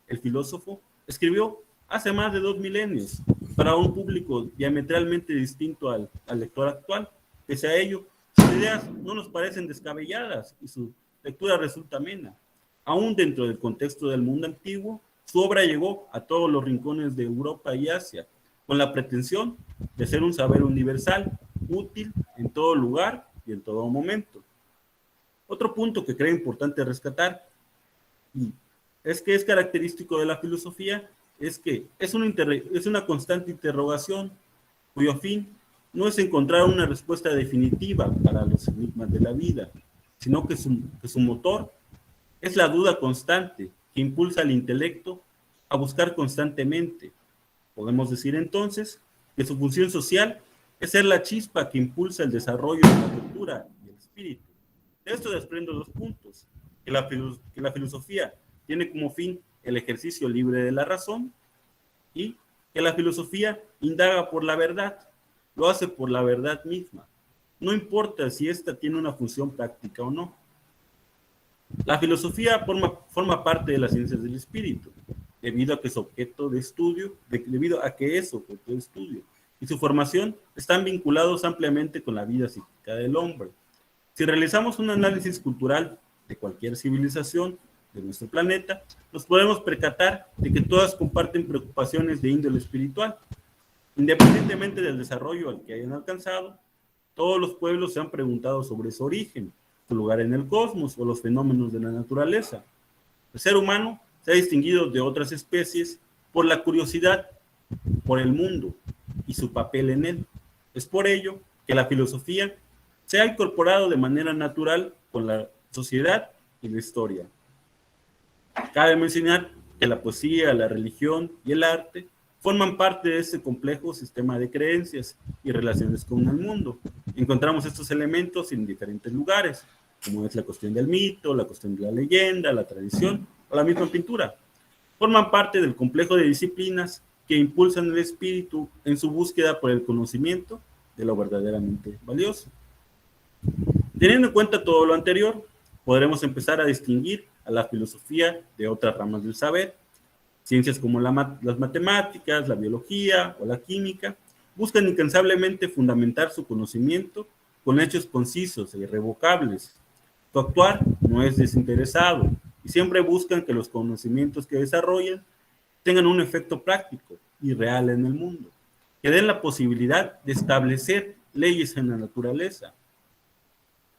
El filósofo escribió hace más de 2 milenios para un público diametralmente distinto al lector actual. Pese a ello, sus ideas no nos parecen descabelladas y su lectura resulta amena. Aún dentro del contexto del mundo antiguo, su obra llegó a todos los rincones de Europa y Asia, con la pretensión de ser un saber universal, útil en todo lugar y en todo momento. Otro punto que creo importante rescatar, y es que es característico de la filosofía, es que es una constante interrogación, cuyo fin no es encontrar una respuesta definitiva para los enigmas de la vida, sino que su motor es la duda constante que impulsa al intelecto a buscar constantemente. Podemos decir entonces que su función social es ser la chispa que impulsa el desarrollo de la cultura y el espíritu. De esto desprendo 2 puntos, que la filosofía tiene como fin el ejercicio libre de la razón y que la filosofía indaga por la verdad, lo hace por la verdad misma. No importa si ésta tiene una función práctica o no. La filosofía forma parte de las ciencias del espíritu, debido a que es objeto de estudio, y su formación están vinculados ampliamente con la vida psíquica del hombre. Si realizamos un análisis cultural de cualquier civilización de nuestro planeta, nos podemos percatar de que todas comparten preocupaciones de índole espiritual. Independientemente del desarrollo al que hayan alcanzado, todos los pueblos se han preguntado sobre su origen, su lugar en el cosmos o los fenómenos de la naturaleza. El ser humano se ha distinguido de otras especies por la curiosidad por el mundo y su papel en él. Es por ello que la filosofía se ha incorporado de manera natural con la sociedad y la historia. Cabe mencionar que la poesía, la religión y el arte forman parte de este complejo sistema de creencias y relaciones con el mundo. Encontramos estos elementos en diferentes lugares, como es la cuestión del mito, la cuestión de la leyenda, la tradición o la misma pintura. Forman parte del complejo de disciplinas que impulsan el espíritu en su búsqueda por el conocimiento de lo verdaderamente valioso. Teniendo en cuenta todo lo anterior, podremos empezar a distinguir a la filosofía de otras ramas del saber. Ciencias como las matemáticas, la biología o la química buscan incansablemente fundamentar su conocimiento con hechos concisos e irrevocables. Su actuar no es desinteresado y siempre buscan que los conocimientos que desarrollan tengan un efecto práctico y real en el mundo, que den la posibilidad de establecer leyes en la naturaleza.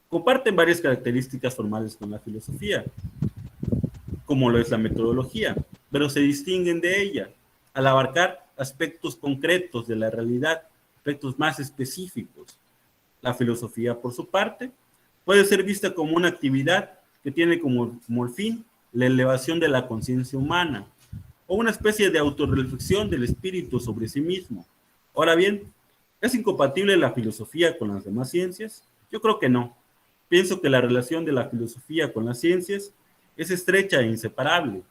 Comparten varias características formales con la filosofía, como lo es la metodología, pero se distinguen de ella al abarcar aspectos concretos de la realidad, aspectos más específicos. La filosofía, por su parte, puede ser vista como una actividad que tiene como el fin la elevación de la conciencia humana, o una especie de autorreflexión del espíritu sobre sí mismo. Ahora bien, ¿es incompatible la filosofía con las demás ciencias? Yo creo que no. Pienso que la relación de la filosofía con las ciencias es estrecha e inseparable,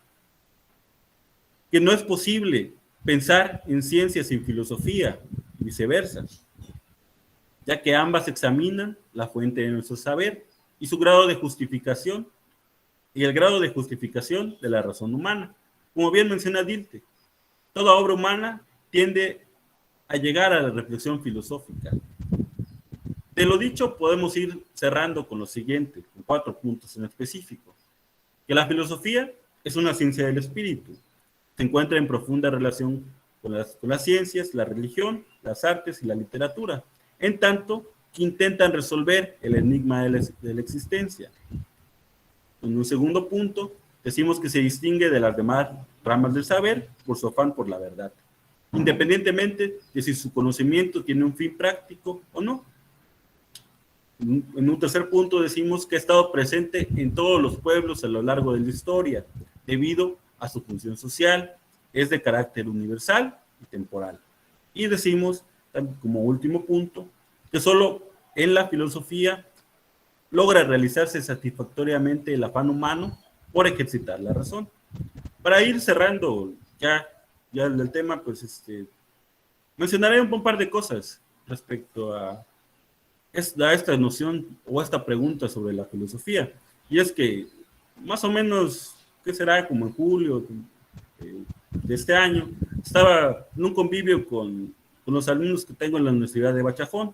que no es posible pensar en ciencias sin filosofía y viceversa, ya que ambas examinan la fuente de nuestro saber y su grado de justificación y el grado de justificación de la razón humana. Como bien menciona Dilthey, toda obra humana tiende a llegar a la reflexión filosófica. De lo dicho, podemos ir cerrando con lo siguiente, con 4 puntos en específico. Que la filosofía es una ciencia del espíritu. Se encuentra en profunda relación con las ciencias, la religión, las artes y la literatura, en tanto que intentan resolver el enigma de la existencia. En un segundo punto, decimos que se distingue de las demás ramas del saber por su afán por la verdad, independientemente de si su conocimiento tiene un fin práctico o no. En un tercer punto decimos que ha estado presente en todos los pueblos a lo largo de la historia, debido a su función social, es de carácter universal y temporal. Y decimos, como último punto, que solo en la filosofía logra realizarse satisfactoriamente el afán humano por ejercitar la razón. Para ir cerrando ya el tema, pues mencionaré un par de cosas respecto a esta noción o esta pregunta sobre la filosofía. Y es que más o menos, ¿qué será? Como en julio de este año, estaba en un convivio con los alumnos que tengo en la Universidad de Bachajón.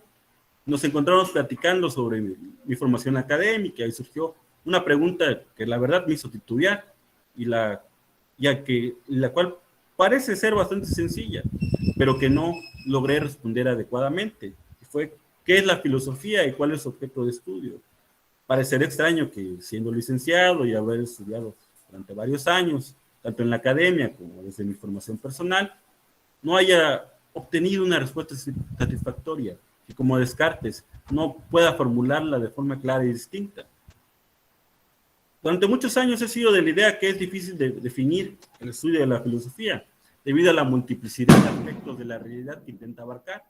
Nos encontramos platicando sobre mi formación académica y surgió una pregunta que la verdad me hizo titubear y la cual parece ser bastante sencilla, pero que no logré responder adecuadamente. Y fue, ¿qué es la filosofía y cuál es su objeto de estudio? Parecerá extraño que siendo licenciado y haber estudiado durante varios años, tanto en la academia como desde mi formación personal, no haya obtenido una respuesta satisfactoria y como Descartes no pueda formularla de forma clara y distinta. Durante muchos años he sido de la idea que es difícil de definir el estudio de la filosofía, debido a la multiplicidad de aspectos de la realidad que intenta abarcar,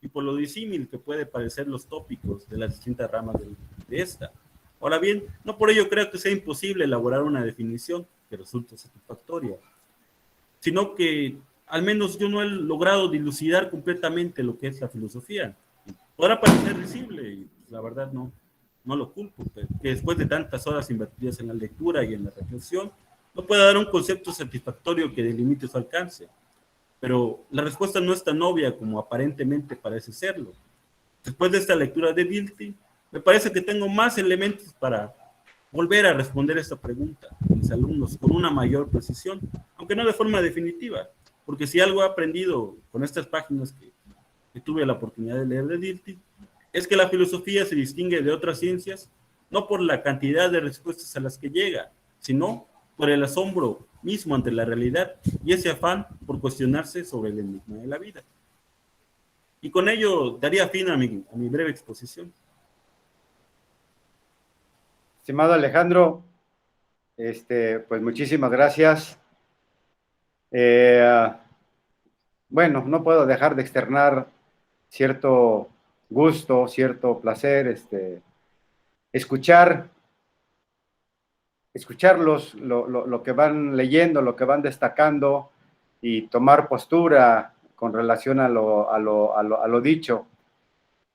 y por lo disímil que puede parecer los tópicos de las distintas ramas de esta. Ahora bien, no por ello creo que sea imposible elaborar una definición que resulte satisfactoria, sino que al menos yo no he logrado dilucidar completamente lo que es la filosofía. Podrá parecer risible, y la verdad no lo culpo, que después de tantas horas invertidas en la lectura y en la reflexión, no pueda dar un concepto satisfactorio que delimite su alcance. Pero la respuesta no es tan obvia como aparentemente parece serlo. Después de esta lectura de Dilthey, me parece que tengo más elementos para volver a responder esta pregunta a mis alumnos con una mayor precisión, aunque no de forma definitiva, porque si algo he aprendido con estas páginas que tuve la oportunidad de leer de Dilthey, es que la filosofía se distingue de otras ciencias no por la cantidad de respuestas a las que llega, sino por el asombro mismo ante la realidad y ese afán por cuestionarse sobre el enigma de la vida. Y con ello daría fin a mi breve exposición. Estimado Alejandro, pues muchísimas gracias. Bueno, no puedo dejar de externar cierto gusto, cierto placer, escuchar lo que van leyendo, lo que van destacando y tomar postura con relación a lo dicho.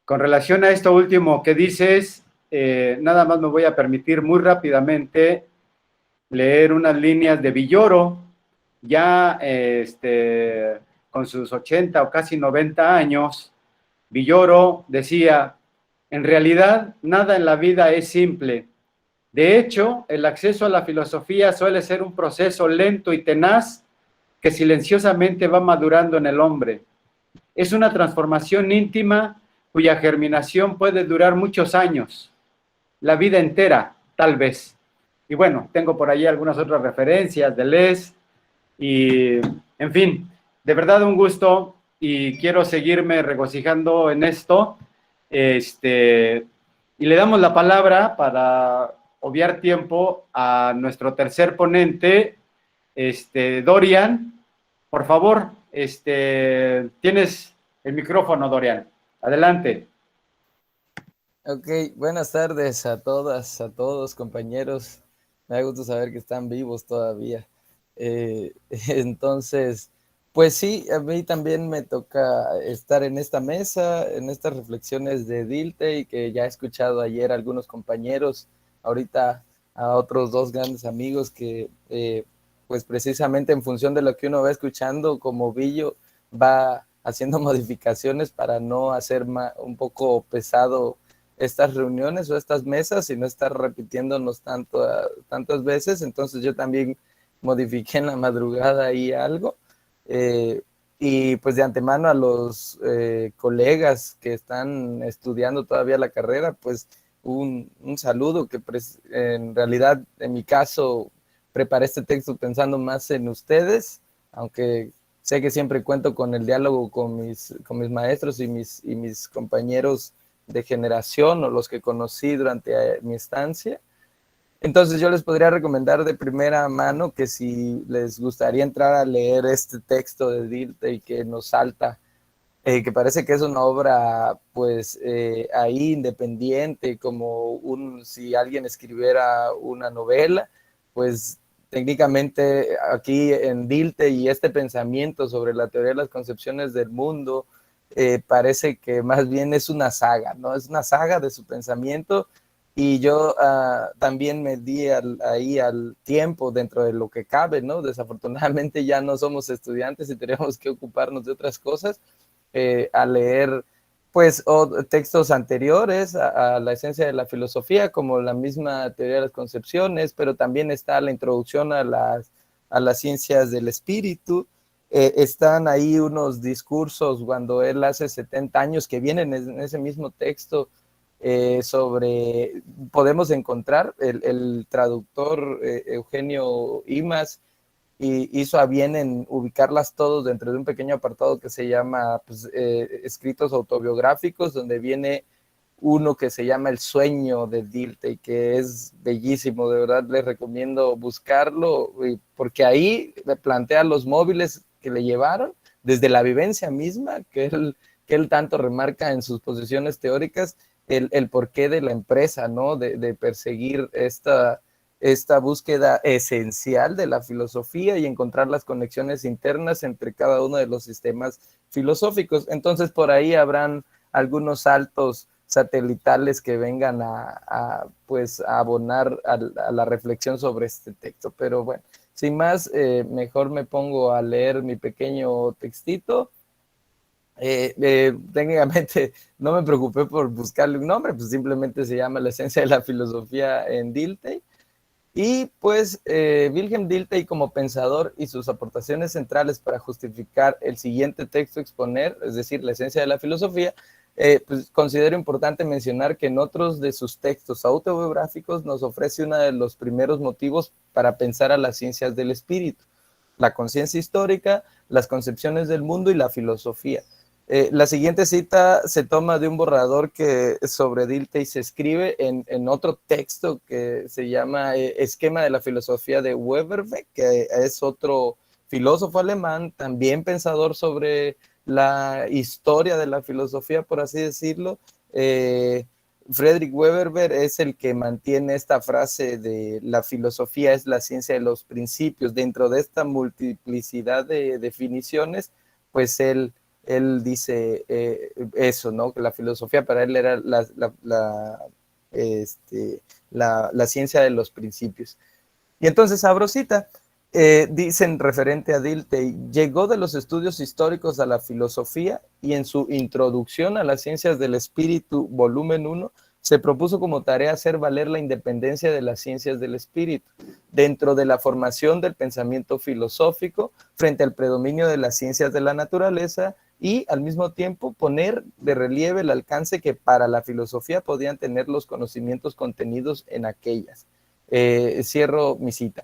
Con relación a esto último que dices, nada más me voy a permitir muy rápidamente leer unas líneas de Villoro, ya con sus 80 o casi 90 años. Villoro decía, en realidad nada en la vida es simple. De hecho, el acceso a la filosofía suele ser un proceso lento y tenaz que silenciosamente va madurando en el hombre. Es una transformación íntima cuya germinación puede durar muchos años, la vida entera, tal vez. Y bueno, tengo por ahí algunas otras referencias de Deleuze y, en fin, de verdad un gusto y quiero seguirme regocijando en esto. Y le damos la palabra para obviar tiempo a nuestro tercer ponente, Dorian. Por favor, tienes el micrófono, Dorian. Adelante. Ok, buenas tardes a todas, a todos, compañeros. Me da gusto saber que están vivos todavía. Entonces, pues sí, a mí también me toca estar en esta mesa, en estas reflexiones de Dilthey, que ya he escuchado ayer a algunos compañeros, ahorita a otros dos grandes amigos que, pues precisamente en función de lo que uno va escuchando, como Billo, va haciendo modificaciones para no hacer un poco pesado estas reuniones o estas mesas y no estar repitiéndonos tantas veces. Entonces yo también modifiqué en la madrugada ahí algo. Y pues de antemano a los colegas que están estudiando todavía la carrera, pues un saludo que en realidad en mi caso preparé este texto pensando más en ustedes, aunque sé que siempre cuento con el diálogo con mis maestros y mis compañeros de generación o los que conocí durante mi estancia. Entonces yo les podría recomendar de primera mano que si les gustaría entrar a leer este texto de Dilthey que nos salta, que parece que es una obra pues ahí independiente, como si alguien escribiera una novela, pues técnicamente aquí en Dilthey y este pensamiento sobre la teoría de las concepciones del mundo, parece que más bien es una saga, ¿no? Es una saga de su pensamiento y yo también me di ahí al tiempo dentro de lo que cabe, ¿no? Desafortunadamente ya no somos estudiantes y tenemos que ocuparnos de otras cosas, a leer pues textos anteriores a la esencia de la filosofía, como la misma teoría de las concepciones, pero también está la introducción a las ciencias del espíritu. Están ahí unos discursos cuando él hace 70 años que vienen en ese mismo texto podemos encontrar el traductor Eugenio Imas y hizo a bien en ubicarlas todos dentro de un pequeño apartado que se llama pues, escritos autobiográficos, donde viene uno que se llama El sueño de Dilthey, que es bellísimo, de verdad les recomiendo buscarlo, porque ahí le plantea los móviles que le llevaron, desde la vivencia misma, que él tanto remarca en sus posiciones teóricas, el porqué de la empresa, ¿no? De perseguir esta búsqueda esencial de la filosofía y encontrar las conexiones internas entre cada uno de los sistemas filosóficos. Entonces, por ahí habrán algunos saltos satelitales que vengan pues, a abonar a la reflexión sobre este texto. Pero bueno, sin más, mejor me pongo a leer mi pequeño textito. Técnicamente no me preocupé por buscarle un nombre, pues simplemente se llama La esencia de la filosofía en Dilthey. Y pues Wilhelm Dilthey como pensador y sus aportaciones centrales para justificar el siguiente texto a exponer, es decir, La esencia de la filosofía, pues considero importante mencionar que en otros de sus textos autobiográficos nos ofrece uno de los primeros motivos para pensar a las ciencias del espíritu: la conciencia histórica, las concepciones del mundo y la filosofía. La siguiente cita se toma de un borrador que sobre Dilthey se escribe en otro texto que se llama Esquema de la filosofía de Weberbeck, que es otro filósofo alemán, también pensador sobre la historia de la filosofía, por así decirlo. Friedrich Weberbeck es el que mantiene esta frase de la filosofía es la ciencia de los principios. Dentro de esta multiplicidad de definiciones, pues él dice eso, ¿no? Que la filosofía para él era la ciencia de los principios. Y entonces, abro cita, dicen referente a Dilthey: llegó de los estudios históricos a la filosofía y en su introducción a las ciencias del espíritu, volumen 1, se propuso como tarea hacer valer la independencia de las ciencias del espíritu dentro de la formación del pensamiento filosófico frente al predominio de las ciencias de la naturaleza, y al mismo tiempo poner de relieve el alcance que para la filosofía podían tener los conocimientos contenidos en aquellas. Cierro mi cita.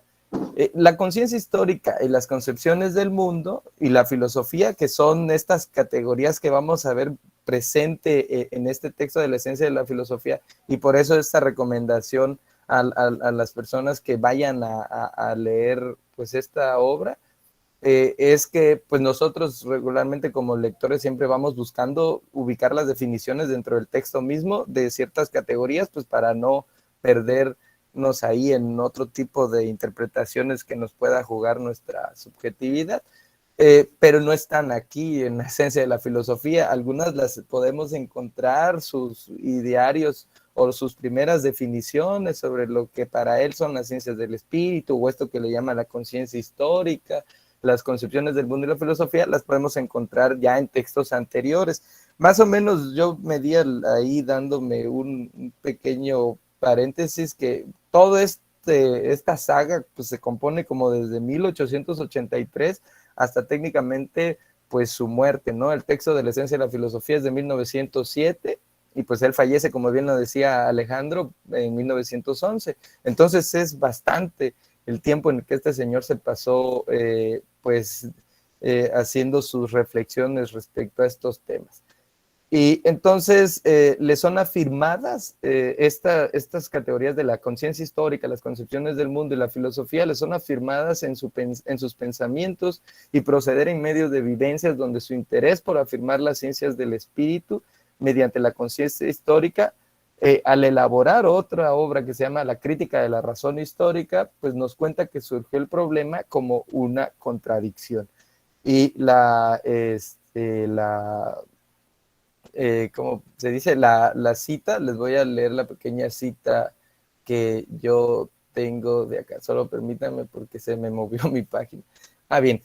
La conciencia histórica y las concepciones del mundo y la filosofía, que son estas categorías que vamos a ver presente en este texto de la esencia de la filosofía, y por eso esta recomendación a las personas que vayan a leer pues esta obra, es que pues nosotros regularmente como lectores siempre vamos buscando ubicar las definiciones dentro del texto mismo de ciertas categorías, pues para no perdernos ahí en otro tipo de interpretaciones que nos pueda jugar nuestra subjetividad. Pero no están aquí en la esencia de la filosofía. Algunas las podemos encontrar, sus idearios o sus primeras definiciones sobre lo que para él son las ciencias del espíritu, o esto que le llama la conciencia histórica, las concepciones del mundo y la filosofía, las podemos encontrar ya en textos anteriores. Más o menos yo me di ahí dándome un pequeño paréntesis, que todo esta saga pues se compone como desde 1883 hasta técnicamente pues su muerte, ¿no? El texto de la esencia de la filosofía es de 1907 y pues él fallece, como bien lo decía Alejandro, en 1911. Entonces es bastante el tiempo en el que este señor se pasó haciendo sus reflexiones respecto a estos temas. Y entonces le son afirmadas estas categorías de la conciencia histórica, las concepciones del mundo y la filosofía, le son afirmadas en sus pensamientos y proceder en medio de vivencias donde su interés por afirmar las ciencias del espíritu mediante la conciencia histórica, al elaborar otra obra que se llama La crítica de la razón histórica, pues nos cuenta que surgió el problema como una contradicción. Y como se dice, la cita, les voy a leer la pequeña cita que yo tengo de acá, solo permítanme porque se me movió mi página. Bien,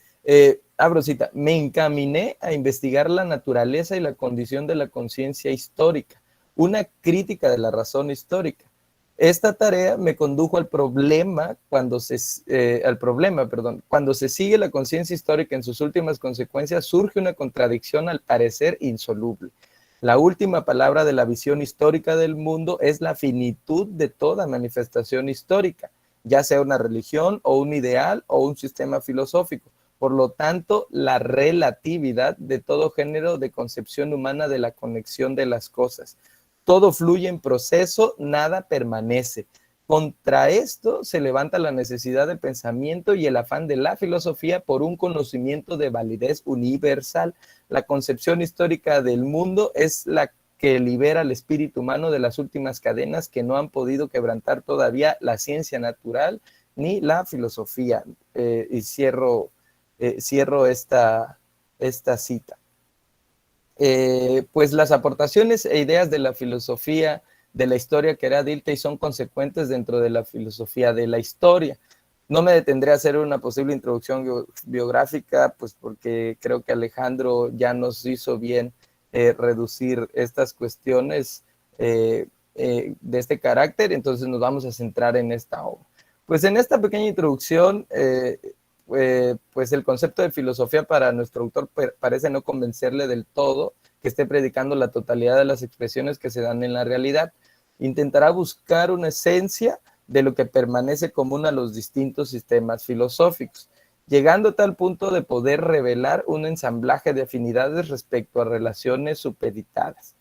abro cita: me encaminé a investigar la naturaleza y la condición de la conciencia histórica, una crítica de la razón histórica. Esta tarea me condujo al problema cuando se sigue la conciencia histórica en sus últimas consecuencias, surge una contradicción al parecer insoluble. La última palabra de la visión histórica del mundo es la finitud de toda manifestación histórica, ya sea una religión o un ideal o un sistema filosófico. Por lo tanto, la relatividad de todo género de concepción humana de la conexión de las cosas. Todo fluye en proceso, nada permanece. Contra esto se levanta la necesidad de pensamiento y el afán de la filosofía por un conocimiento de validez universal. La concepción histórica del mundo es la que libera al espíritu humano de las últimas cadenas que no han podido quebrantar todavía la ciencia natural ni la filosofía. Y cierro esta cita. Pues las aportaciones e ideas de la filosofía de la historia que era Dilthey son consecuentes dentro de la filosofía de la historia. No me detendré a hacer una posible introducción biográfica, pues porque creo que Alejandro ya nos hizo bien reducir estas cuestiones de este carácter, entonces nos vamos a centrar en esta obra. Pues en esta pequeña introducción pues el concepto de filosofía para nuestro autor parece no convencerle del todo que esté predicando la totalidad de las expresiones que se dan en la realidad. Intentará buscar una esencia de lo que permanece común a los distintos sistemas filosóficos, llegando a tal punto de poder revelar un ensamblaje de afinidades respecto a relaciones supeditadas.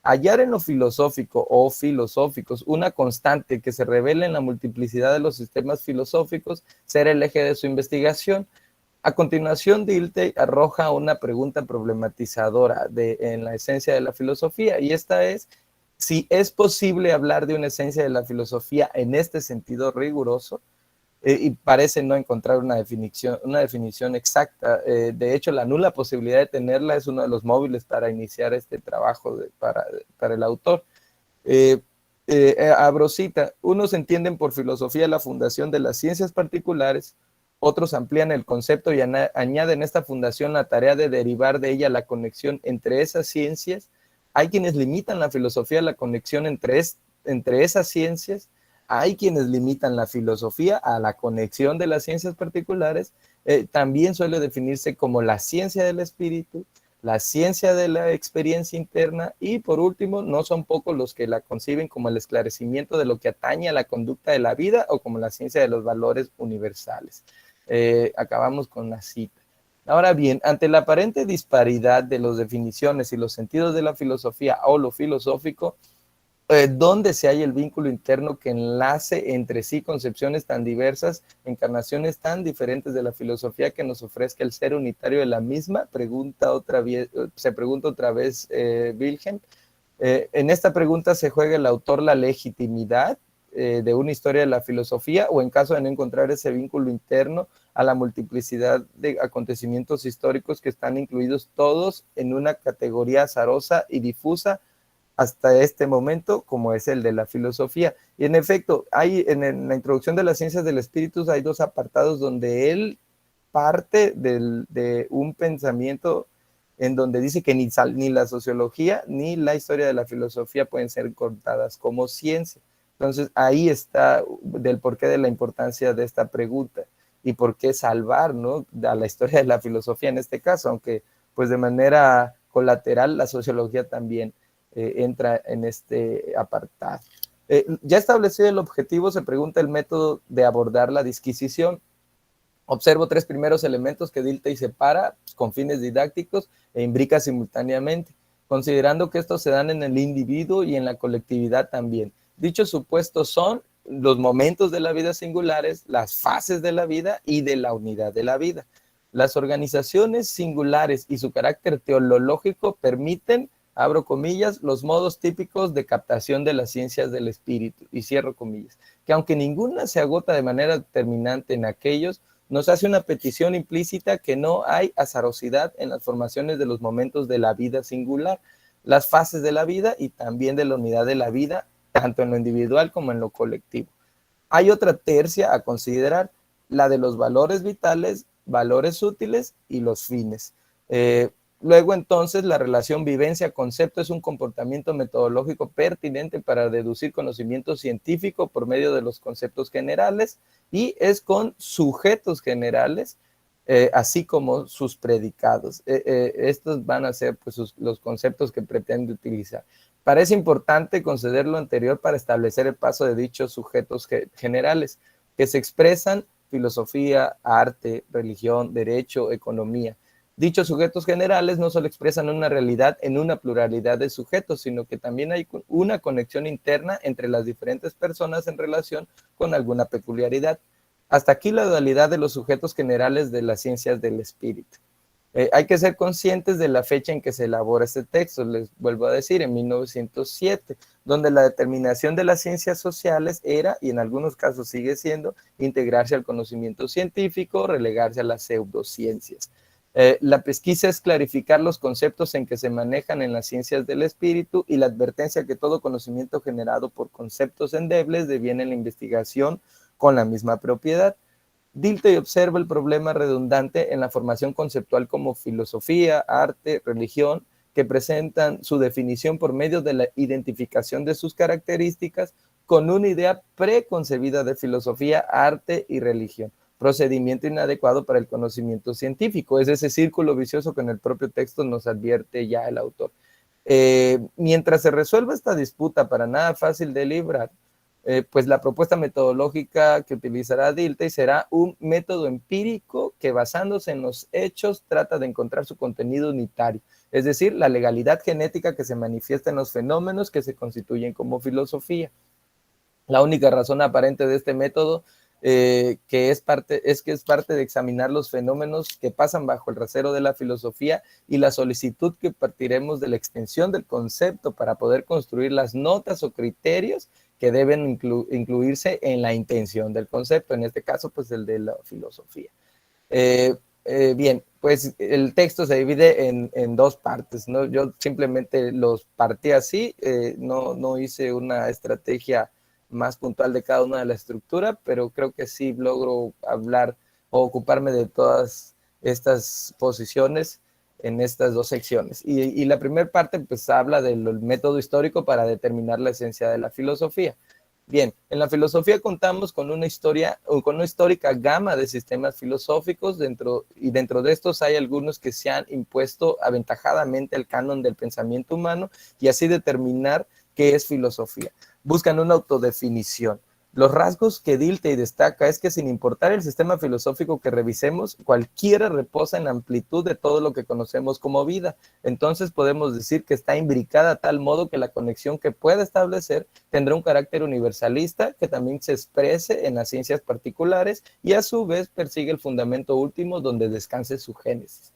Hallar en lo filosófico o filosóficos una constante que se revela en la multiplicidad de los sistemas filosóficos será el eje de su investigación. A continuación, Dilthey arroja una pregunta problematizadora en la esencia de la filosofía, y esta es si es posible hablar de una esencia de la filosofía en este sentido riguroso, y parece no encontrar una definición exacta. De hecho, la nula posibilidad de tenerla es uno de los móviles para iniciar este trabajo para el autor. Abro cita: unos entienden por filosofía la fundación de las ciencias particulares, otros amplían el concepto y añaden a esta fundación la tarea de derivar de ella la conexión entre esas ciencias. Hay quienes limitan la filosofía a la conexión entre esas ciencias. Hay quienes limitan la filosofía a la conexión de las ciencias particulares. También suele definirse como la ciencia del espíritu, la ciencia de la experiencia interna, y por último, no son pocos los que la conciben como el esclarecimiento de lo que atañe a la conducta de la vida o como la ciencia de los valores universales. Acabamos con la cita. Ahora bien, ante la aparente disparidad de las definiciones y los sentidos de la filosofía o lo filosófico, ¿dónde se halla el vínculo interno que enlace entre sí concepciones tan diversas, encarnaciones tan diferentes de la filosofía que nos ofrezca el ser unitario de la misma? Se pregunta otra vez Wilhelm. En esta pregunta se juega el autor la legitimidad de una historia de la filosofía, o en caso de no encontrar ese vínculo interno a la multiplicidad de acontecimientos históricos que están incluidos todos en una categoría azarosa y difusa hasta este momento, como es el de la filosofía. Y en efecto, en la introducción de las ciencias del espíritu hay dos apartados donde él parte de un pensamiento en donde dice que ni la sociología ni la historia de la filosofía pueden ser contadas como ciencia. Entonces ahí está del porqué de la importancia de esta pregunta y por qué salvar, ¿no?, a la historia de la filosofía en este caso, aunque pues de manera colateral la sociología también entra en este apartado. Ya establecido el objetivo, se pregunta el método de abordar la disquisición. Observo tres primeros elementos que Dilthey separa con fines didácticos e imbrica simultáneamente, considerando que estos se dan en el individuo y en la colectividad también. Dichos supuestos son los momentos de la vida singulares, las fases de la vida y de la unidad de la vida. Las organizaciones singulares y su carácter teológico permiten, abro comillas, los modos típicos de captación de las ciencias del espíritu, y cierro comillas, que aunque ninguna se agota de manera determinante en aquellos, nos hace una petición implícita que no hay azarosidad en las formaciones de los momentos de la vida singular, las fases de la vida y también de la unidad de la vida, tanto en lo individual como en lo colectivo. Hay otra tercia a considerar, la de los valores vitales, valores útiles y los fines. Luego, entonces, la relación vivencia-concepto es un comportamiento metodológico pertinente para deducir conocimiento científico por medio de los conceptos generales, y es con sujetos generales, así como sus predicados. Estos van a ser pues, los conceptos que pretende utilizar. Parece importante conceder lo anterior para establecer el paso de dichos sujetos generales, que se expresan filosofía, arte, religión, derecho, economía. Dichos sujetos generales no solo expresan una realidad en una pluralidad de sujetos, sino que también hay una conexión interna entre las diferentes personas en relación con alguna peculiaridad. Hasta aquí la dualidad de los sujetos generales de las ciencias del espíritu. Hay que ser conscientes de la fecha en que se elabora este texto, les vuelvo a decir, en 1907, donde la determinación de las ciencias sociales era, y en algunos casos sigue siendo, integrarse al conocimiento científico, relegarse a las pseudociencias. La pesquisa es clarificar los conceptos en que se manejan en las ciencias del espíritu, y la advertencia que todo conocimiento generado por conceptos endebles deviene en la investigación con la misma propiedad. Dilthey observa el problema redundante en la formación conceptual como filosofía, arte, religión, que presentan su definición por medio de la identificación de sus características con una idea preconcebida de filosofía, arte y religión. procedimiento inadecuado para el conocimiento científico. Es ese círculo vicioso que en el propio texto nos advierte ya el autor. Mientras se resuelva esta disputa para nada fácil de librar, pues la propuesta metodológica que utilizará Dilthey será un método empírico que, basándose en los hechos, trata de encontrar su contenido unitario, es decir, la legalidad genética que se manifiesta en los fenómenos que se constituyen como filosofía. La única razón aparente de este método que es parte de examinar los fenómenos que pasan bajo el rasero de la filosofía y la solicitud que partiremos de la extensión del concepto para poder construir las notas o criterios que deben incluirse en la intención del concepto, en este caso, pues el de la filosofía. Bien, pues el texto se divide en dos partes, ¿no? Yo simplemente los partí así, no hice una estrategia más puntual de cada una de la estructura, pero creo que sí logro hablar o ocuparme de todas estas posiciones en estas dos secciones. Y la primera parte pues habla del método histórico para determinar la esencia de la filosofía. Bien, en la filosofía contamos con una histórica gama de sistemas filosóficos, dentro de estos hay algunos que se han impuesto aventajadamente al canon del pensamiento humano y así determinar qué es filosofía. Buscan una autodefinición. Los rasgos que Dilthey destaca es que sin importar el sistema filosófico que revisemos, cualquiera reposa en la amplitud de todo lo que conocemos como vida. Entonces podemos decir que está imbricada a tal modo que la conexión que pueda establecer tendrá un carácter universalista que también se exprese en las ciencias particulares y a su vez persigue el fundamento último donde descanse su génesis.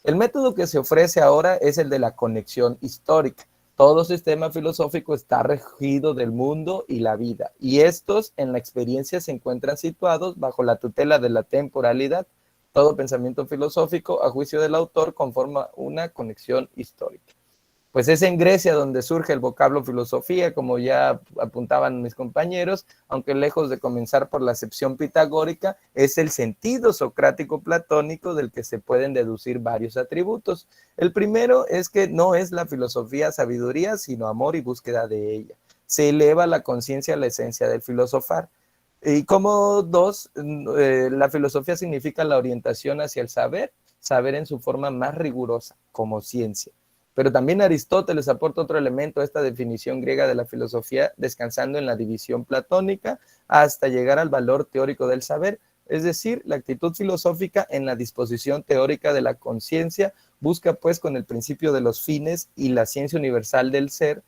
El método que se ofrece ahora es el de la conexión histórica. Todo sistema filosófico está regido del mundo y la vida, y estos en la experiencia se encuentran situados bajo la tutela de la temporalidad. Todo pensamiento filosófico, a juicio del autor, conforma una conexión histórica. Pues es en Grecia donde surge el vocablo filosofía, como ya apuntaban mis compañeros, aunque lejos de comenzar por la acepción pitagórica, es el sentido socrático platónico del que se pueden deducir varios atributos. El primero es que no es la filosofía sabiduría, sino amor y búsqueda de ella. Se eleva la conciencia a la esencia del filosofar. Y como dos, la filosofía significa la orientación hacia el saber en su forma más rigurosa, como ciencia. Pero también Aristóteles aporta otro elemento a esta definición griega de la filosofía, descansando en la división platónica hasta llegar al valor teórico del saber, es decir, la actitud filosófica en la disposición teórica de la conciencia busca pues con el principio de los fines y la ciencia universal del ser,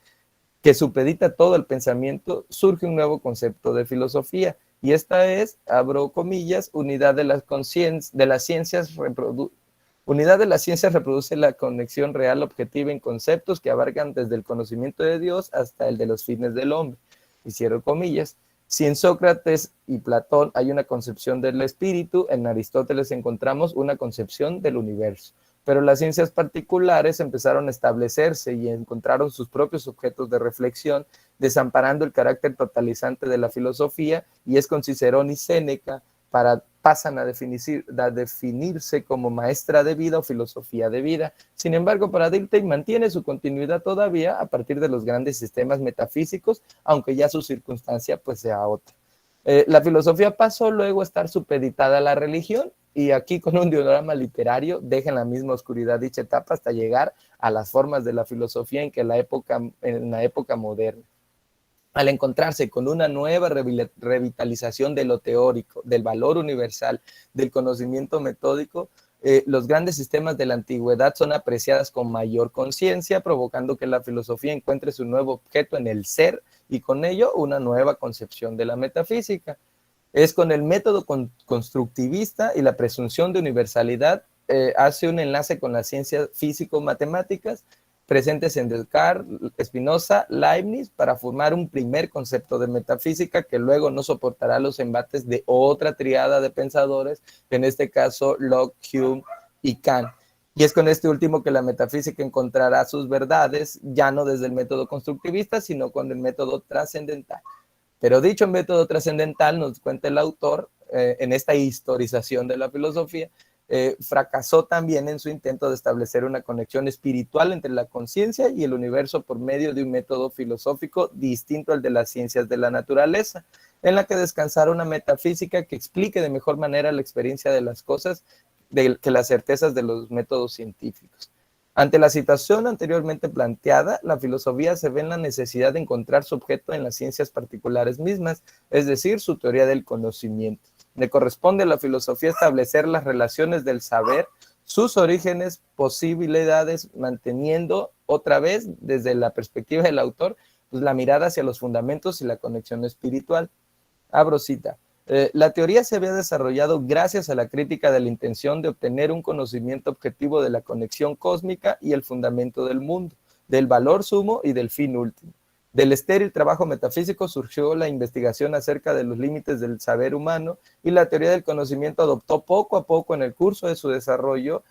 que supedita todo el pensamiento, surge un nuevo concepto de filosofía, y esta es, abro comillas, unidad de las ciencias reproduce la conexión real objetiva en conceptos que abarcan desde el conocimiento de Dios hasta el de los fines del hombre. Y cierro comillas. Si en Sócrates y Platón hay una concepción del espíritu, en Aristóteles encontramos una concepción del universo. Pero las ciencias particulares empezaron a establecerse y encontraron sus propios objetos de reflexión, desamparando el carácter totalizante de la filosofía, y es con Cicerón y Séneca pasan a definirse como maestra de vida o filosofía de vida. Sin embargo, para Dilthey mantiene su continuidad todavía a partir de los grandes sistemas metafísicos, aunque ya su circunstancia pues sea otra. La filosofía pasó luego a estar supeditada a la religión, y aquí con un diagrama literario deja en la misma oscuridad dicha etapa hasta llegar a las formas de la filosofía en la época moderna. Al encontrarse con una nueva revitalización de lo teórico, del valor universal, del conocimiento metódico, los grandes sistemas de la antigüedad son apreciadas con mayor conciencia, provocando que la filosofía encuentre su nuevo objeto en el ser y con ello una nueva concepción de la metafísica. Es con el método constructivista y la presunción de universalidad hace un enlace con las ciencias físico-matemáticas presentes en Descartes, Spinoza, Leibniz, para formar un primer concepto de metafísica que luego no soportará los embates de otra triada de pensadores, en este caso Locke, Hume y Kant. Y es con este último que la metafísica encontrará sus verdades, ya no desde el método constructivista, sino con el método trascendental. Pero dicho método trascendental, nos cuenta el autor, en esta historización de la filosofía, fracasó también en su intento de establecer una conexión espiritual entre la conciencia y el universo por medio de un método filosófico distinto al de las ciencias de la naturaleza. en la que descansara una metafísica que explique de mejor manera la experiencia de las cosas que las certezas de los métodos científicos. Ante la situación anteriormente planteada, la filosofía se ve en la necesidad de encontrar su objeto en las ciencias particulares mismas, es decir, su teoría del conocimiento. Le corresponde a la filosofía establecer las relaciones del saber, sus orígenes, posibilidades, manteniendo otra vez desde la perspectiva del autor, pues, la mirada hacia los fundamentos y la conexión espiritual. Abro cita. La teoría se había desarrollado gracias a la crítica de la intención de obtener un conocimiento objetivo de la conexión cósmica y el fundamento del mundo, del valor sumo y del fin último. Del estéril trabajo metafísico surgió la investigación acerca de los límites del saber humano, y la teoría del conocimiento adoptó poco a poco en el curso de su desarrollo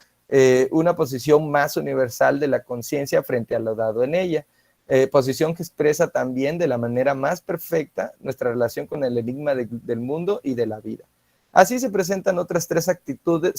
una posición más universal de la conciencia frente a lo dado en ella. Posición que expresa también de la manera más perfecta nuestra relación con el enigma del mundo y de la vida. Así se presentan otras tres actitudes,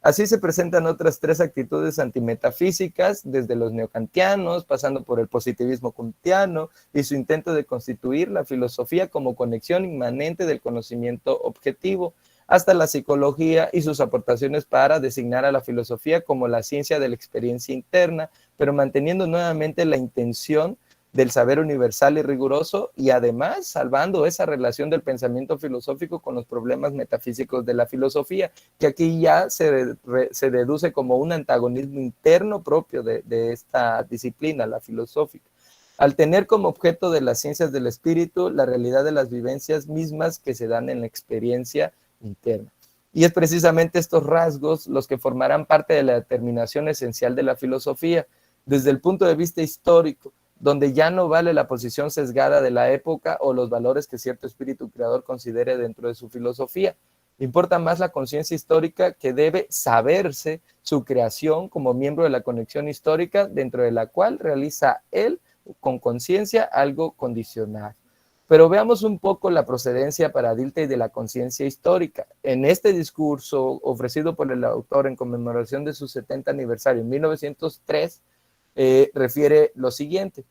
así se presentan otras tres actitudes antimetafísicas, desde los neocantianos, pasando por el positivismo kantiano y su intento de constituir la filosofía como conexión inmanente del conocimiento objetivo, hasta la psicología y sus aportaciones para designar a la filosofía como la ciencia de la experiencia interna, pero manteniendo nuevamente la intención del saber universal y riguroso, y además salvando esa relación del pensamiento filosófico con los problemas metafísicos de la filosofía, que aquí ya se deduce como un antagonismo interno propio de esta disciplina, la filosófica, al tener como objeto de las ciencias del espíritu la realidad de las vivencias mismas que se dan en la experiencia interna. Y es precisamente estos rasgos los que formarán parte de la determinación esencial de la filosofía, desde el punto de vista histórico, donde ya no vale la posición sesgada de la época o los valores que cierto espíritu creador considere dentro de su filosofía. Importa más la conciencia histórica, que debe saberse su creación como miembro de la conexión histórica, dentro de la cual realiza él con conciencia algo condicional. Pero veamos un poco la procedencia para Dilthey de la conciencia histórica. En este discurso ofrecido por el autor en conmemoración de su 70 aniversario en 1903, refiere lo siguiente,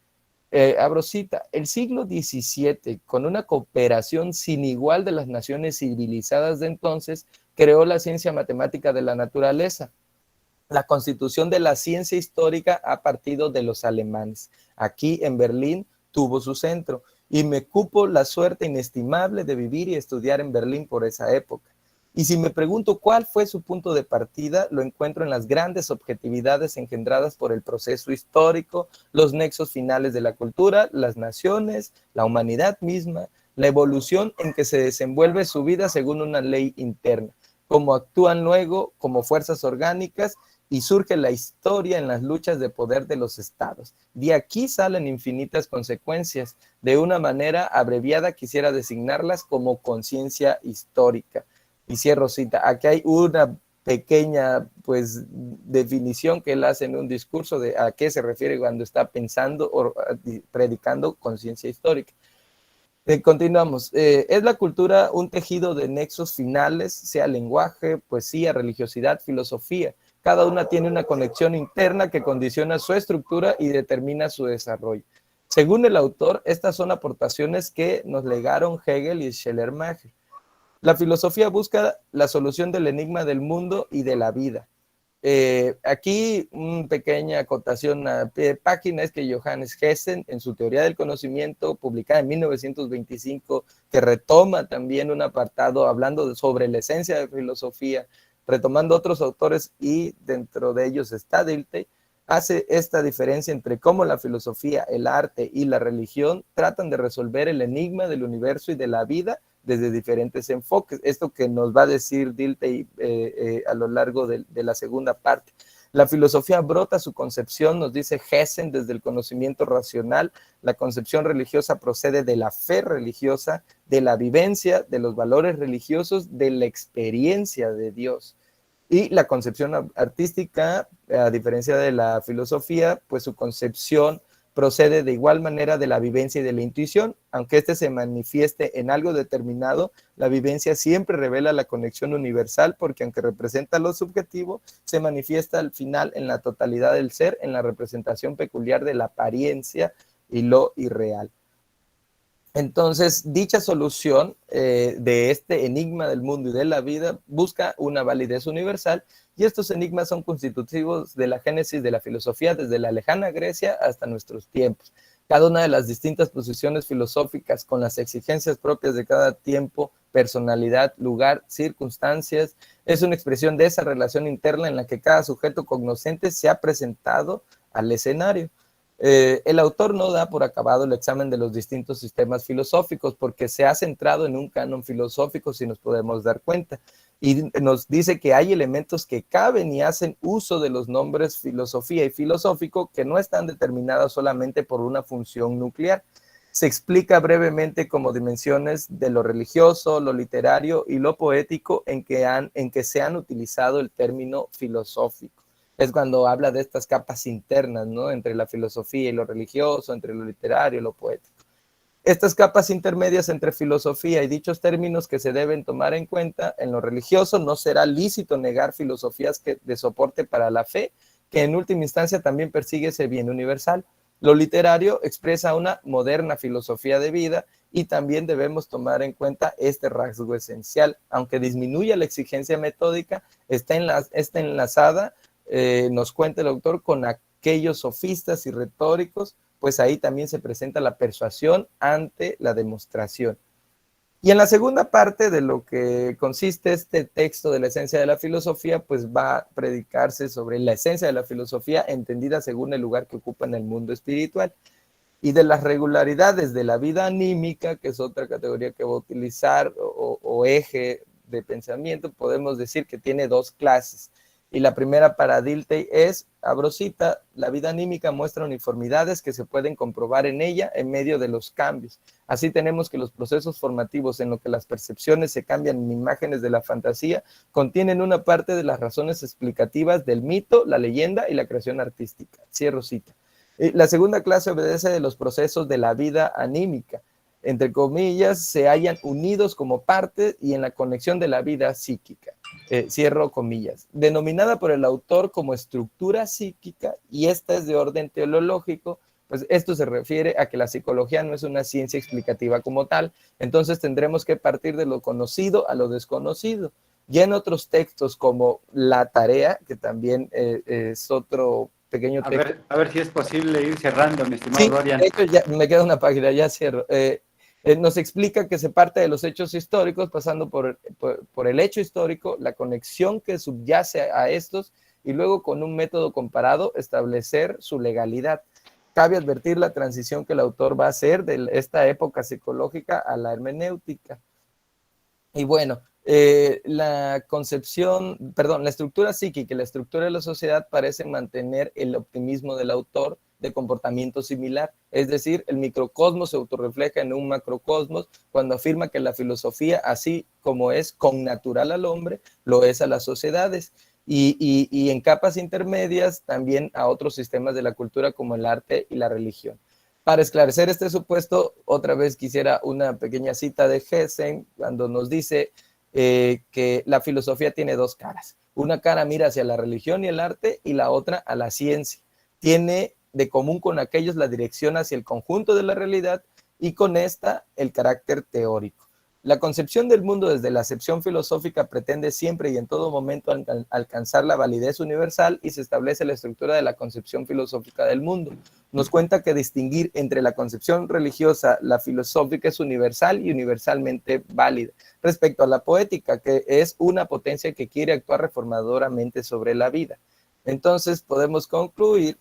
abro cita: el siglo XVII, con una cooperación sin igual de las naciones civilizadas de entonces, creó la ciencia matemática de la naturaleza. La constitución de la ciencia histórica ha partido de los alemanes. Aquí en Berlín tuvo su centro, y me cupo la suerte inestimable de vivir y estudiar en Berlín por esa época. Y si me pregunto cuál fue su punto de partida, lo encuentro en las grandes objetividades engendradas por el proceso histórico, los nexos finales de la cultura, las naciones, la humanidad misma, la evolución en que se desenvuelve su vida según una ley interna, cómo actúan luego como fuerzas orgánicas, y surge la historia en las luchas de poder de los estados. De aquí salen infinitas consecuencias. De una manera abreviada quisiera designarlas como conciencia histórica. Y cierro cita. Aquí hay una pequeña definición que él hace en un discurso de a qué se refiere cuando está pensando o predicando conciencia histórica. Continuamos. ¿Es la cultura un tejido de nexos finales, sea lenguaje, poesía, religiosidad, filosofía? Cada una tiene una conexión interna que condiciona su estructura y determina su desarrollo. Según el autor, estas son aportaciones que nos legaron Hegel y Schleiermacher. La filosofía busca la solución del enigma del mundo y de la vida. Aquí una pequeña acotación a pie de página es que Johannes Hessen, en su teoría del conocimiento, publicada en 1925, que retoma también un apartado hablando sobre la esencia de filosofía, retomando otros autores, y dentro de ellos está Dilthey, hace esta diferencia entre cómo la filosofía, el arte y la religión tratan de resolver el enigma del universo y de la vida desde diferentes enfoques. Esto que nos va a decir Dilthey a lo largo de la segunda parte. La filosofía brota su concepción, nos dice Hessen, desde el conocimiento racional. La concepción religiosa procede de la fe religiosa, de la vivencia, de los valores religiosos, de la experiencia de Dios. Y la concepción artística, a diferencia de la filosofía, pues su concepción procede de igual manera de la vivencia y de la intuición. Aunque éste se manifieste en algo determinado, la vivencia siempre revela la conexión universal, porque aunque representa lo subjetivo, se manifiesta al final en la totalidad del ser, en la representación peculiar de la apariencia y lo irreal. Entonces, dicha solución de este enigma del mundo y de la vida busca una validez universal, y estos enigmas son constitutivos de la génesis de la filosofía desde la lejana Grecia hasta nuestros tiempos. Cada una de las distintas posiciones filosóficas con las exigencias propias de cada tiempo, personalidad, lugar, circunstancias, es una expresión de esa relación interna en la que cada sujeto cognoscente se ha presentado al escenario. El autor no da por acabado el examen de los distintos sistemas filosóficos porque se ha centrado en un canon filosófico, si nos podemos dar cuenta, y nos dice que hay elementos que caben y hacen uso de los nombres filosofía y filosófico que no están determinados solamente por una función nuclear. Se explica brevemente como dimensiones de lo religioso, lo literario y lo poético en que se han utilizado el término filosófico. Es cuando habla de estas capas internas, ¿no? Entre la filosofía y lo religioso, entre lo literario y lo poético. Estas capas intermedias entre filosofía y dichos términos que se deben tomar en cuenta, en lo religioso no será lícito negar filosofías de soporte para la fe, que en última instancia también persigue ese bien universal. Lo literario expresa una moderna filosofía de vida y también debemos tomar en cuenta este rasgo esencial. Aunque disminuya la exigencia metódica, está enlazada, nos cuenta el autor, con aquellos sofistas y retóricos, pues ahí también se presenta la persuasión ante la demostración. Y en la segunda parte de lo que consiste este texto de la esencia de la filosofía, pues va a predicarse sobre la esencia de la filosofía entendida según el lugar que ocupa en el mundo espiritual y de las regularidades de la vida anímica, que es otra categoría que va a utilizar, o eje de pensamiento. Podemos decir que tiene dos clases. Y la primera para Dilthey es, abro cita, la vida anímica muestra uniformidades que se pueden comprobar en ella en medio de los cambios. Así tenemos que los procesos formativos en los que las percepciones se cambian en imágenes de la fantasía contienen una parte de las razones explicativas del mito, la leyenda y la creación artística. Cierro cita. La segunda clase obedece de los procesos de la vida anímica. Entre comillas, se hallan unidos como parte y en la conexión de la vida psíquica. Cierro comillas, denominada por el autor como estructura psíquica, y esta es de orden teleológico, pues esto se refiere a que la psicología no es una ciencia explicativa como tal, entonces tendremos que partir de lo conocido a lo desconocido. Ya en otros textos como La Tarea, que también es otro pequeño texto. A ver si es posible ir cerrando, mi estimado Sí, Dorian. de hecho ya me queda una página, ya cierro. Nos explica que se parte de los hechos históricos, pasando por el hecho histórico, la conexión que subyace a estos, y luego con un método comparado establecer su legalidad. Cabe advertir la transición que el autor va a hacer de esta época psicológica a la hermenéutica. Y bueno, la estructura psíquica y la estructura de la sociedad parecen mantener el optimismo del autor de comportamiento similar, es decir, el microcosmos se autorrefleja en un macrocosmos cuando afirma que la filosofía, así como es connatural al hombre, lo es a las sociedades, y en capas intermedias también a otros sistemas de la cultura como el arte y la religión. Para esclarecer este supuesto, otra vez quisiera una pequeña cita de Hessen, cuando nos dice que la filosofía tiene dos caras. Una cara mira hacia la religión y el arte, y la otra a la ciencia. Tiene de común con aquellos la dirección hacia el conjunto de la realidad, y con esta el carácter teórico. La concepción del mundo desde la acepción filosófica pretende siempre y en todo momento alcanzar la validez universal, y se establece la estructura de la concepción filosófica del mundo. Nos cuenta que distinguir entre la concepción religiosa, la filosófica, es universal y universalmente válida. Respecto a la poética, que es una potencia que quiere actuar reformadoramente sobre la vida. Entonces podemos concluir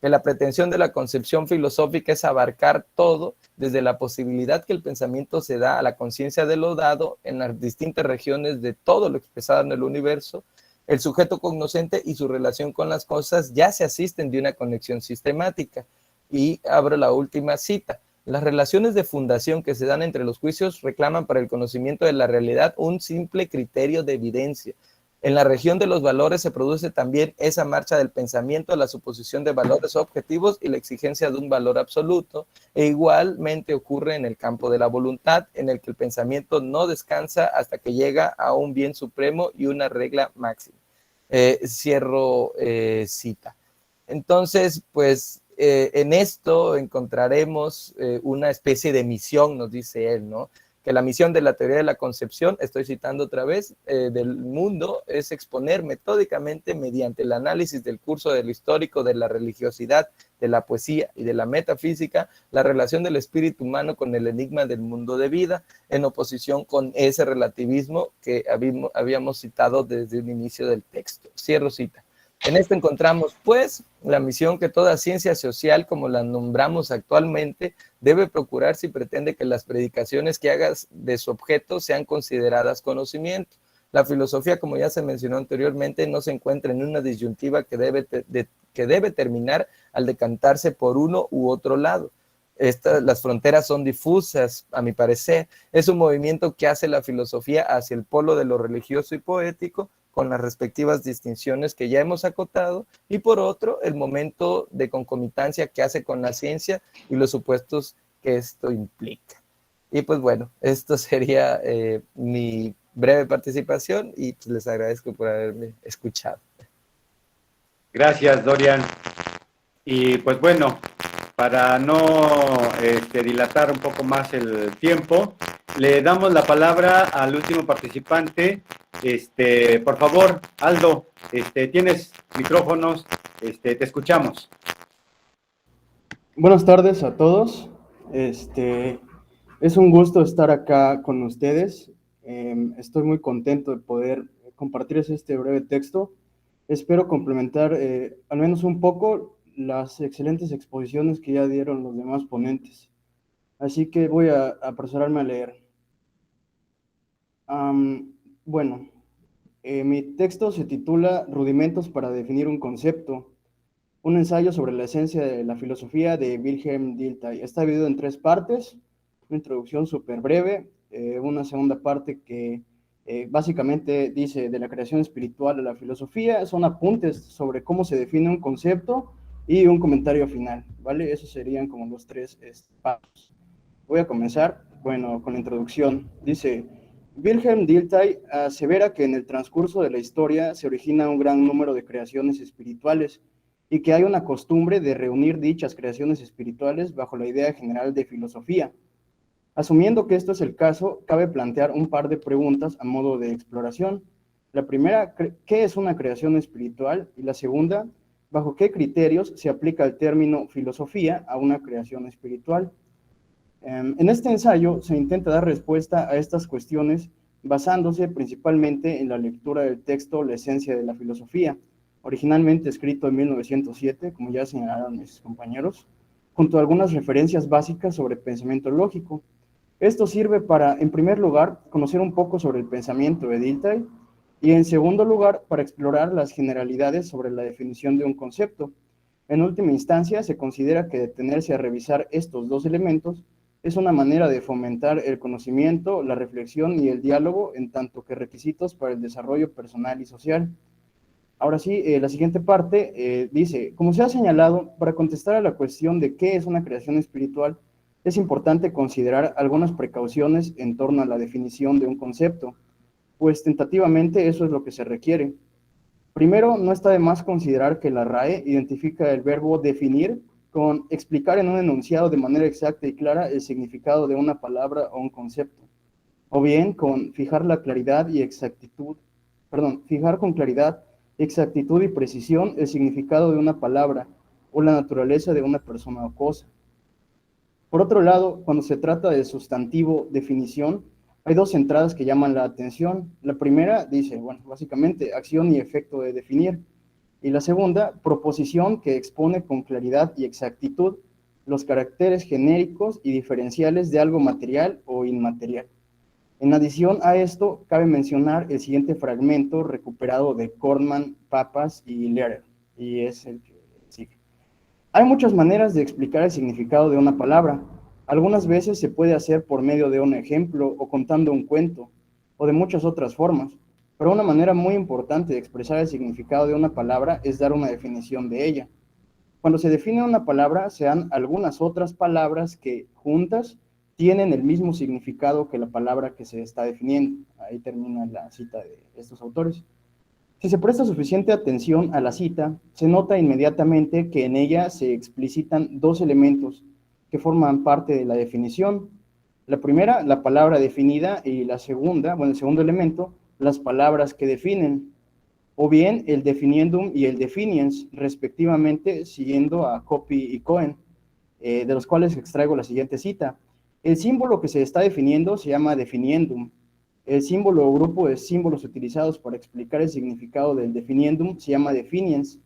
que la pretensión de la concepción filosófica es abarcar todo, desde la posibilidad que el pensamiento se da a la conciencia de lo dado en las distintas regiones de todo lo expresado en el universo. El sujeto cognoscente y su relación con las cosas ya se asisten de una conexión sistemática. Y abro la última cita. Las relaciones de fundación que se dan entre los juicios reclaman para el conocimiento de la realidad un simple criterio de evidencia. En la región de los valores se produce también esa marcha del pensamiento, la suposición de valores objetivos y la exigencia de un valor absoluto, e igualmente ocurre en el campo de la voluntad, en el que el pensamiento no descansa hasta que llega a un bien supremo y una regla máxima. Cierro cita. Entonces, pues en esto encontraremos una especie de misión, nos dice él, ¿no? Que la misión de la teoría de la concepción, estoy citando otra vez, del mundo es exponer metódicamente mediante el análisis del curso de lo histórico, de la religiosidad, de la poesía y de la metafísica, la relación del espíritu humano con el enigma del mundo de vida, en oposición con ese relativismo que habíamos citado desde el inicio del texto. Cierro cita. En esto encontramos, pues, la misión que toda ciencia social, como la nombramos actualmente, debe procurar si pretende que las predicaciones que hagas de su objeto sean consideradas conocimiento. La filosofía, como ya se mencionó anteriormente, no se encuentra en una disyuntiva que debe terminar al decantarse por uno u otro lado. Las fronteras son difusas, a mi parecer. Es un movimiento que hace la filosofía hacia el polo de lo religioso y poético, con las respectivas distinciones que ya hemos acotado, y por otro, el momento de concomitancia que hace con la ciencia y los supuestos que esto implica. Y pues bueno, esto sería mi breve participación y pues les agradezco por haberme escuchado. Gracias, Dorian. Y pues bueno, para no dilatar un poco más el tiempo, le damos la palabra al último participante. Por favor, Aldo, tienes micrófonos, te escuchamos. Buenas tardes a todos. Es un gusto estar acá con ustedes. Estoy muy contento de poder compartirles este breve texto. Espero complementar al menos un poco las excelentes exposiciones que ya dieron los demás ponentes. Así que voy a apresurarme a leer. Bueno, mi texto se titula Rudimentos para definir un concepto, un ensayo sobre la esencia de la filosofía de Wilhelm Dilthey. Está dividido en 3 partes, una introducción súper breve, una segunda parte que básicamente dice de la creación espiritual a la filosofía, son apuntes sobre cómo se define un concepto y un comentario final, ¿vale? Esos serían como los 3 pasos. Voy a comenzar, bueno, con la introducción. Dice, Wilhelm Dilthey asevera que en el transcurso de la historia se origina un gran número de creaciones espirituales y que hay una costumbre de reunir dichas creaciones espirituales bajo la idea general de filosofía. Asumiendo que esto es el caso, cabe plantear un par de preguntas a modo de exploración. La primera, ¿qué es una creación espiritual? Y la segunda, ¿bajo qué criterios se aplica el término filosofía a una creación espiritual? En este ensayo se intenta dar respuesta a estas cuestiones basándose principalmente en la lectura del texto La esencia de la filosofía, originalmente escrito en 1907, como ya señalaron mis compañeros, junto a algunas referencias básicas sobre pensamiento lógico. Esto sirve para, en primer lugar, conocer un poco sobre el pensamiento de Dilthey y, en segundo lugar, para explorar las generalidades sobre la definición de un concepto. En última instancia, se considera que detenerse a revisar estos 2 elementos es una manera de fomentar el conocimiento, la reflexión y el diálogo en tanto que requisitos para el desarrollo personal y social. Ahora sí, la siguiente parte dice, como se ha señalado, para contestar a la cuestión de qué es una creación espiritual, es importante considerar algunas precauciones en torno a la definición de un concepto, pues tentativamente eso es lo que se requiere. Primero, no está de más considerar que la RAE identifica el verbo definir con explicar en un enunciado de manera exacta y clara el significado de una palabra o un concepto, o bien con fijar con claridad, exactitud y precisión el significado de una palabra o la naturaleza de una persona o cosa. Por otro lado, cuando se trata del sustantivo definición, hay 2 entradas que llaman la atención. La primera dice, bueno, básicamente acción y efecto de definir. Y la segunda, proposición que expone con claridad y exactitud los caracteres genéricos y diferenciales de algo material o inmaterial. En adición a esto, cabe mencionar el siguiente fragmento recuperado de Kornmann, Papas y Lehrer, y es el que sigue. Hay muchas maneras de explicar el significado de una palabra. Algunas veces se puede hacer por medio de un ejemplo o contando un cuento, o de muchas otras formas. Pero una manera muy importante de expresar el significado de una palabra es dar una definición de ella. Cuando se define una palabra, se dan algunas otras palabras que, juntas, tienen el mismo significado que la palabra que se está definiendo. Ahí termina la cita de estos autores. Si se presta suficiente atención a la cita, se nota inmediatamente que en ella se explicitan dos elementos que forman parte de la definición. La primera, la palabra definida, y la segunda, bueno, el segundo elemento, las palabras que definen, o bien el definiendum y el definiens, respectivamente, siguiendo a Copy y Cohen, de los cuales extraigo la siguiente cita. El símbolo que se está definiendo se llama definiendum. El símbolo o grupo de símbolos utilizados para explicar el significado del definiendum se llama definiens.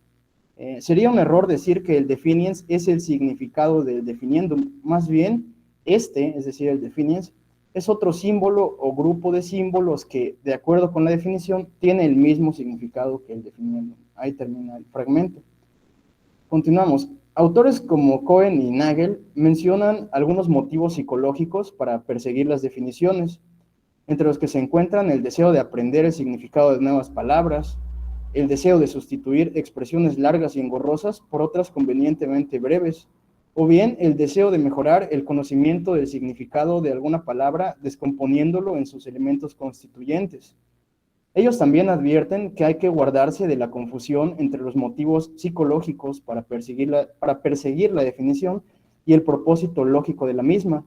Sería un error decir que el definiens es el significado del definiendum. Más bien, es decir, el definiens, es otro símbolo o grupo de símbolos que, de acuerdo con la definición, tiene el mismo significado que el definiendum. Ahí termina el fragmento. Continuamos. Autores como Cohen y Nagel mencionan algunos motivos psicológicos para perseguir las definiciones, entre los que se encuentran el deseo de aprender el significado de nuevas palabras, el deseo de sustituir expresiones largas y engorrosas por otras convenientemente breves, o bien el deseo de mejorar el conocimiento del significado de alguna palabra descomponiéndolo en sus elementos constituyentes. Ellos también advierten que hay que guardarse de la confusión entre los motivos psicológicos para perseguir la definición y el propósito lógico de la misma,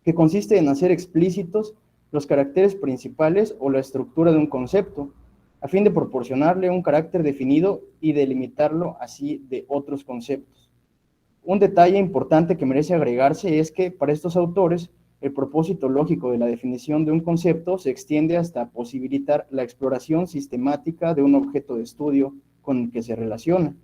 que consiste en hacer explícitos los caracteres principales o la estructura de un concepto, a fin de proporcionarle un carácter definido y delimitarlo así de otros conceptos. Un detalle importante que merece agregarse es que para estos autores el propósito lógico de la definición de un concepto se extiende hasta posibilitar la exploración sistemática de un objeto de estudio con el que se relaciona.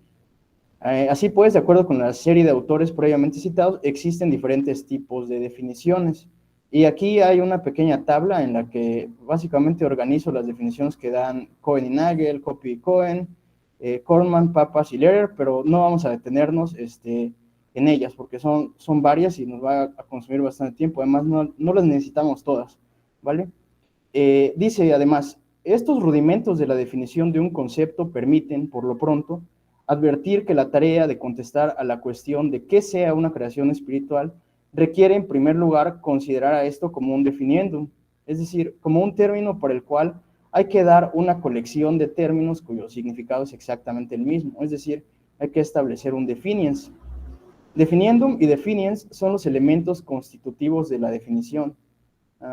Así pues, de acuerdo con la serie de autores previamente citados, existen diferentes tipos de definiciones. Y aquí hay una pequeña tabla en la que básicamente organizo las definiciones que dan Cohen y Nagel, Copy y Cohen, Kornman, Pappas y Lehrer, pero no vamos a detenernos en ellas, porque son varias y nos va a consumir bastante tiempo. Además, no las necesitamos todas, ¿vale? Dice, además, estos rudimentos de la definición de un concepto permiten, por lo pronto, advertir que la tarea de contestar a la cuestión de qué sea una creación espiritual requiere, en primer lugar, considerar a esto como un definiendum, es decir, como un término para el cual hay que dar una colección de términos cuyo significado es exactamente el mismo, es decir, hay que establecer un definiens. Definiendum y definiens son los elementos constitutivos de la definición.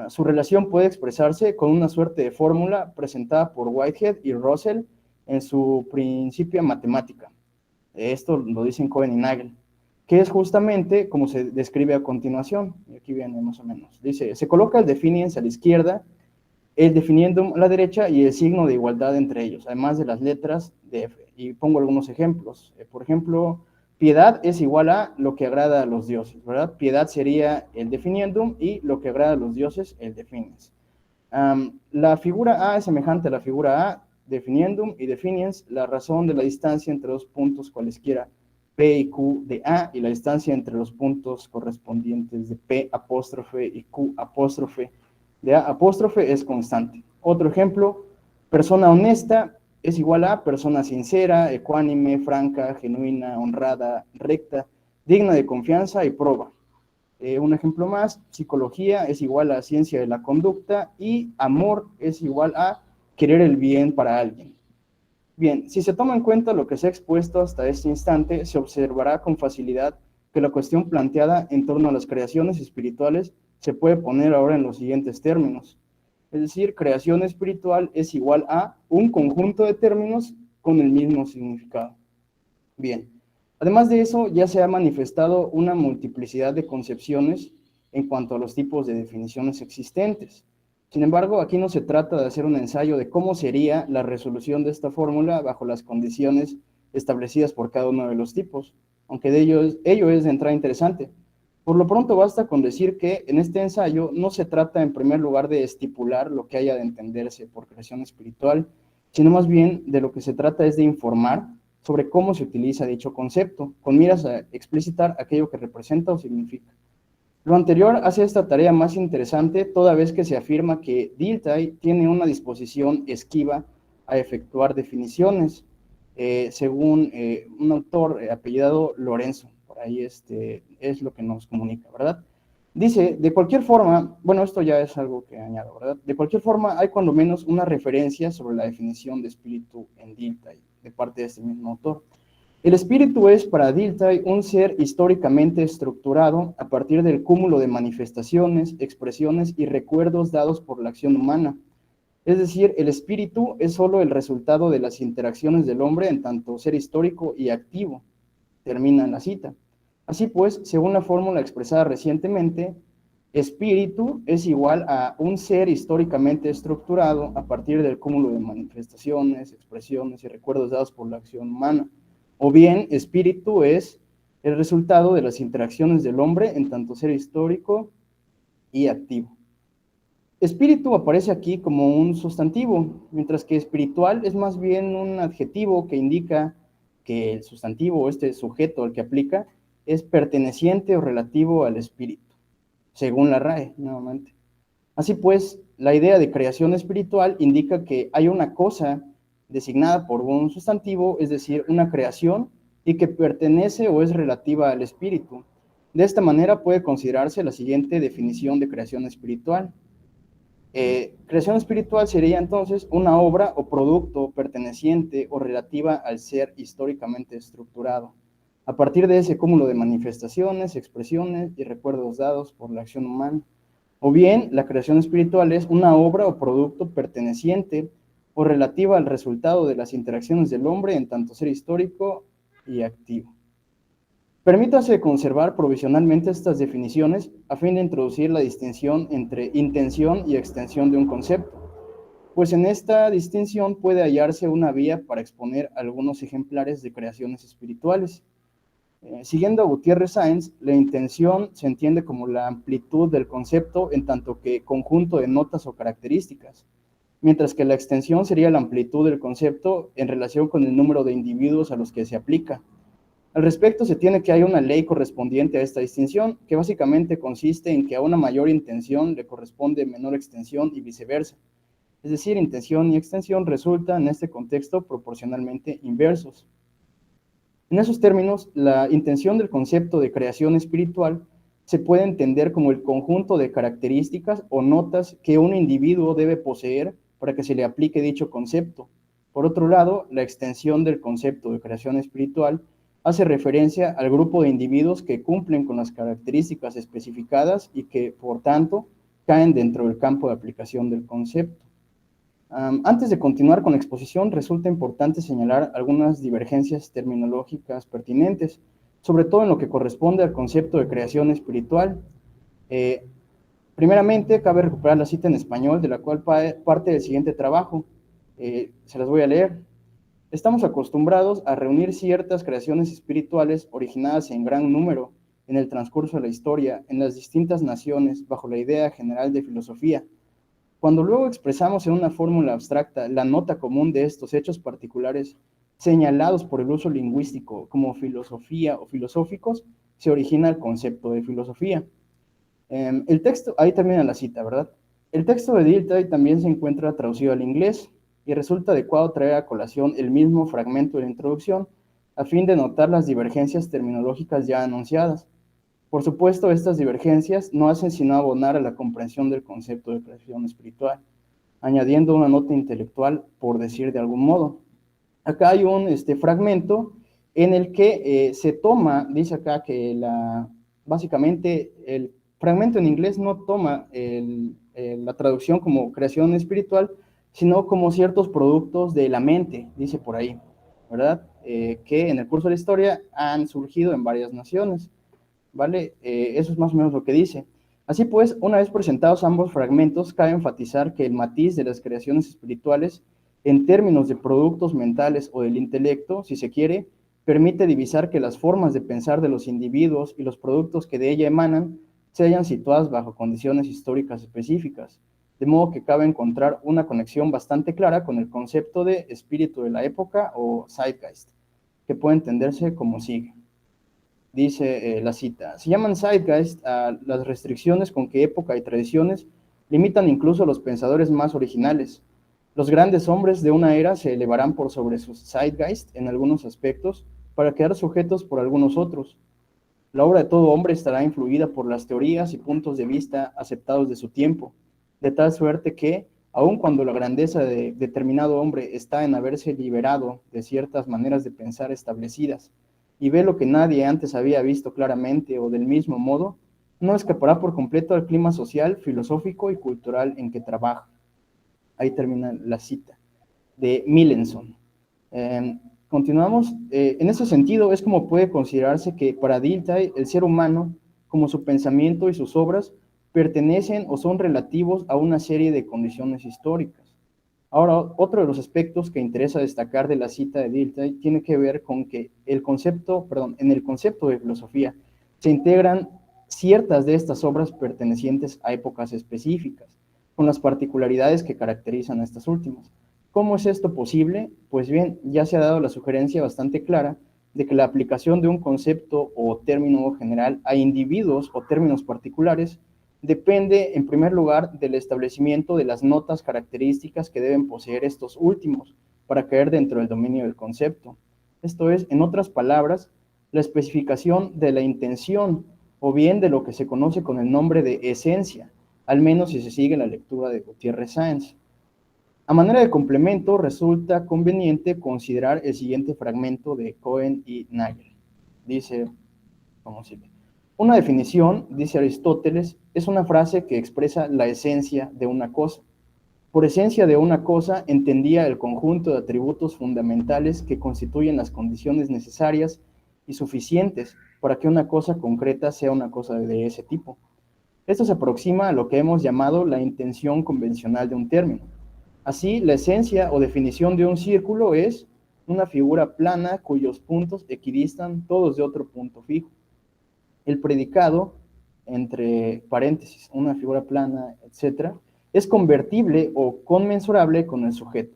Su relación puede expresarse con una suerte de fórmula presentada por Whitehead y Russell en su Principia Mathematica. Esto lo dicen Cohen y Nagel, que es justamente como se describe a continuación. Y aquí viene más o menos. Dice, se coloca el definiens a la izquierda, el definiendum a la derecha y el signo de igualdad entre ellos, además de las letras de F. Y pongo algunos ejemplos. Por ejemplo, piedad es igual a lo que agrada a los dioses, ¿verdad? Piedad sería el definiendum y lo que agrada a los dioses, el definiens. La figura A es semejante a la figura A, definiendum y definiens, la razón de la distancia entre dos puntos cualesquiera P y Q de A y la distancia entre los puntos correspondientes de P apóstrofe y Q apóstrofe de A apóstrofe es constante. Otro ejemplo, persona honesta es igual a persona sincera, ecuánime, franca, genuina, honrada, recta, digna de confianza y proba. Un ejemplo más, psicología es igual a ciencia de la conducta y amor es igual a querer el bien para alguien. Bien, si se toma en cuenta lo que se ha expuesto hasta este instante, se observará con facilidad que la cuestión planteada en torno a las creaciones espirituales se puede poner ahora en los siguientes términos. Es decir, creación espiritual es igual a un conjunto de términos con el mismo significado. Bien, además de eso, ya se ha manifestado una multiplicidad de concepciones en cuanto a los tipos de definiciones existentes. Sin embargo, aquí no se trata de hacer un ensayo de cómo sería la resolución de esta fórmula bajo las condiciones establecidas por cada uno de los tipos, aunque ello es de entrada interesante. Por lo pronto basta con decir que en este ensayo no se trata en primer lugar de estipular lo que haya de entenderse por creación espiritual, sino más bien de lo que se trata es de informar sobre cómo se utiliza dicho concepto, con miras a explicitar aquello que representa o significa. Lo anterior hace esta tarea más interesante toda vez que se afirma que Dilthey tiene una disposición esquiva a efectuar definiciones, según un autor apellidado Lorenzo, por ahí es lo que nos comunica, ¿verdad? Dice, de cualquier forma, bueno, esto ya es algo que añado, ¿verdad? De cualquier forma, hay cuando menos una referencia sobre la definición de espíritu en Dilthey, de parte de este mismo autor. El espíritu es para Dilthey un ser históricamente estructurado a partir del cúmulo de manifestaciones, expresiones y recuerdos dados por la acción humana. Es decir, el espíritu es solo el resultado de las interacciones del hombre en tanto ser histórico y activo. Termina la cita. Así pues, según la fórmula expresada recientemente, espíritu es igual a un ser históricamente estructurado a partir del cúmulo de manifestaciones, expresiones y recuerdos dados por la acción humana. O bien, espíritu es el resultado de las interacciones del hombre en tanto ser histórico y activo. Espíritu aparece aquí como un sustantivo, mientras que espiritual es más bien un adjetivo que indica que el sustantivo o este sujeto al que aplica es perteneciente o relativo al espíritu, según la RAE, nuevamente. Así pues, la idea de creación espiritual indica que hay una cosa designada por un sustantivo, es decir, una creación, y que pertenece o es relativa al espíritu. De esta manera puede considerarse la siguiente definición de creación espiritual. Creación espiritual sería entonces una obra o producto perteneciente o relativa al ser históricamente estructurado, a partir de ese cúmulo de manifestaciones, expresiones y recuerdos dados por la acción humana. O bien, la creación espiritual es una obra o producto perteneciente o relativa al resultado de las interacciones del hombre en tanto ser histórico y activo. Permítase conservar provisionalmente estas definiciones a fin de introducir la distinción entre intención y extensión de un concepto, pues en esta distinción puede hallarse una vía para exponer algunos ejemplares de creaciones espirituales. Siguiendo a Gutiérrez Sáenz, la intención se entiende como la amplitud del concepto en tanto que conjunto de notas o características, mientras que la extensión sería la amplitud del concepto en relación con el número de individuos a los que se aplica. Al respecto, se tiene que hay una ley correspondiente a esta distinción, que básicamente consiste en que a una mayor intención le corresponde menor extensión y viceversa. Es decir, intención y extensión resultan en este contexto proporcionalmente inversos. En esos términos, la intención del concepto de creación espiritual se puede entender como el conjunto de características o notas que un individuo debe poseer para que se le aplique dicho concepto. Por otro lado, la extensión del concepto de creación espiritual hace referencia al grupo de individuos que cumplen con las características especificadas y que, por tanto, caen dentro del campo de aplicación del concepto. Antes de continuar con la exposición, resulta importante señalar algunas divergencias terminológicas pertinentes, sobre todo en lo que corresponde al concepto de creación espiritual. Primeramente, cabe recuperar la cita en español, de la cual parte del siguiente trabajo. Se las voy a leer. Estamos acostumbrados a reunir ciertas creaciones espirituales originadas en gran número en el transcurso de la historia, en las distintas naciones, bajo la idea general de filosofía. Cuando luego expresamos en una fórmula abstracta la nota común de estos hechos particulares señalados por el uso lingüístico como filosofía o filosóficos, se origina el concepto de filosofía. El texto, ahí termina la cita, ¿verdad? El texto de Dilthey también se encuentra traducido al inglés y resulta adecuado traer a colación el mismo fragmento de la introducción a fin de notar las divergencias terminológicas ya anunciadas. Por supuesto, estas divergencias no hacen sino abonar a la comprensión del concepto de creación espiritual, añadiendo una nota intelectual, por decir de algún modo. Acá hay un fragmento en el que se toma, dice acá que básicamente el fragmento en inglés no toma la traducción como creación espiritual, sino como ciertos productos de la mente, dice por ahí, ¿verdad? Que en el curso de la historia han surgido en varias naciones. ¿Vale? Eso es más o menos lo que dice. Así pues, una vez presentados ambos fragmentos, cabe enfatizar que el matiz de las creaciones espirituales, en términos de productos mentales o del intelecto, si se quiere, permite divisar que las formas de pensar de los individuos y los productos que de ella emanan se hayan situadas bajo condiciones históricas específicas, de modo que cabe encontrar una conexión bastante clara con el concepto de espíritu de la época o Zeitgeist, que puede entenderse como sigue. Dice la cita, se llaman Zeitgeist a las restricciones con que época y tradiciones limitan incluso a los pensadores más originales. Los grandes hombres de una era se elevarán por sobre sus Zeitgeist en algunos aspectos para quedar sujetos por algunos otros. La obra de todo hombre estará influida por las teorías y puntos de vista aceptados de su tiempo, de tal suerte que, aun cuando la grandeza de determinado hombre está en haberse liberado de ciertas maneras de pensar establecidas, y ve lo que nadie antes había visto claramente o del mismo modo, no escapará por completo al clima social, filosófico y cultural en que trabaja. Ahí termina la cita de Mendelssohn. Continuamos. En ese sentido, es como puede considerarse que para Dilthey el ser humano, como su pensamiento y sus obras, pertenecen o son relativos a una serie de condiciones históricas. Ahora, otro de los aspectos que interesa destacar de la cita de Dilthey tiene que ver con que en el concepto de filosofía se integran ciertas de estas obras pertenecientes a épocas específicas, con las particularidades que caracterizan a estas últimas. ¿Cómo es esto posible? Pues bien, ya se ha dado la sugerencia bastante clara de que la aplicación de un concepto o término general a individuos o términos particulares depende, en primer lugar, del establecimiento de las notas características que deben poseer estos últimos para caer dentro del dominio del concepto. Esto es, en otras palabras, la especificación de la intención o bien de lo que se conoce con el nombre de esencia, al menos si se sigue la lectura de Gutiérrez Sáenz. A manera de complemento, resulta conveniente considerar el siguiente fragmento de Cohen y Nagel. Dice, como sigue. Una definición, dice Aristóteles, es una frase que expresa la esencia de una cosa. Por esencia de una cosa entendía el conjunto de atributos fundamentales que constituyen las condiciones necesarias y suficientes para que una cosa concreta sea una cosa de ese tipo. Esto se aproxima a lo que hemos llamado la intención convencional de un término. Así, la esencia o definición de un círculo es una figura plana cuyos puntos equidistan todos de otro punto fijo. El predicado, entre paréntesis, una figura plana, etc., es convertible o conmensurable con el sujeto.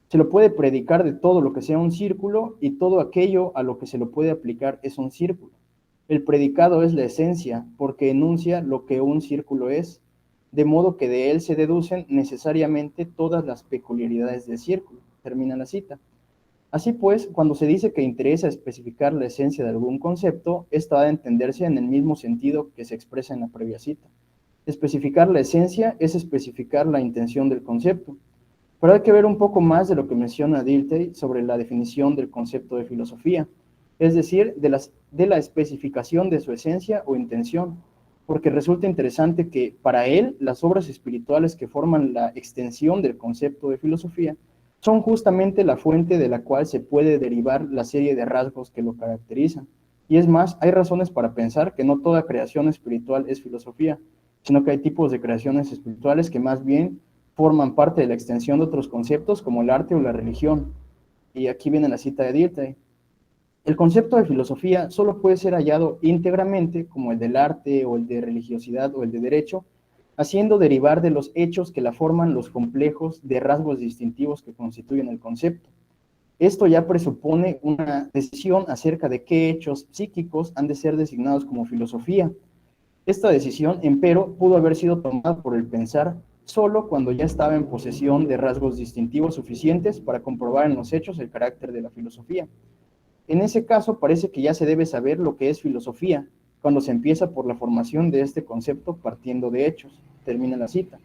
Se lo puede predicar de todo lo que sea un círculo y todo aquello a lo que se lo puede aplicar es un círculo. El predicado es la esencia porque enuncia lo que un círculo es, de modo que de él se deducen necesariamente todas las peculiaridades del círculo. Termina la cita. Así pues, cuando se dice que interesa especificar la esencia de algún concepto, esto ha de entenderse en el mismo sentido que se expresa en la previa cita. Especificar la esencia es especificar la intención del concepto. Pero hay que ver un poco más de lo que menciona Dilthey sobre la definición del concepto de filosofía, es decir, de la especificación de su esencia o intención, porque resulta interesante que para él las obras espirituales que forman la extensión del concepto de filosofía son justamente la fuente de la cual se puede derivar la serie de rasgos que lo caracterizan. Y es más, hay razones para pensar que no toda creación espiritual es filosofía, sino que hay tipos de creaciones espirituales que más bien forman parte de la extensión de otros conceptos como el arte o la religión. Y aquí viene la cita de Dilthey. El concepto de filosofía solo puede ser hallado íntegramente, como el del arte o el de religiosidad o el de derecho, haciendo derivar de los hechos que la forman los complejos de rasgos distintivos que constituyen el concepto. Esto ya presupone una decisión acerca de qué hechos psíquicos han de ser designados como filosofía. Esta decisión, empero, pudo haber sido tomada por el pensar solo cuando ya estaba en posesión de rasgos distintivos suficientes para comprobar en los hechos el carácter de la filosofía. En ese caso, parece que ya se debe saber lo que es filosofía, cuando se empieza por la formación de este concepto partiendo de hechos. Termina la cita.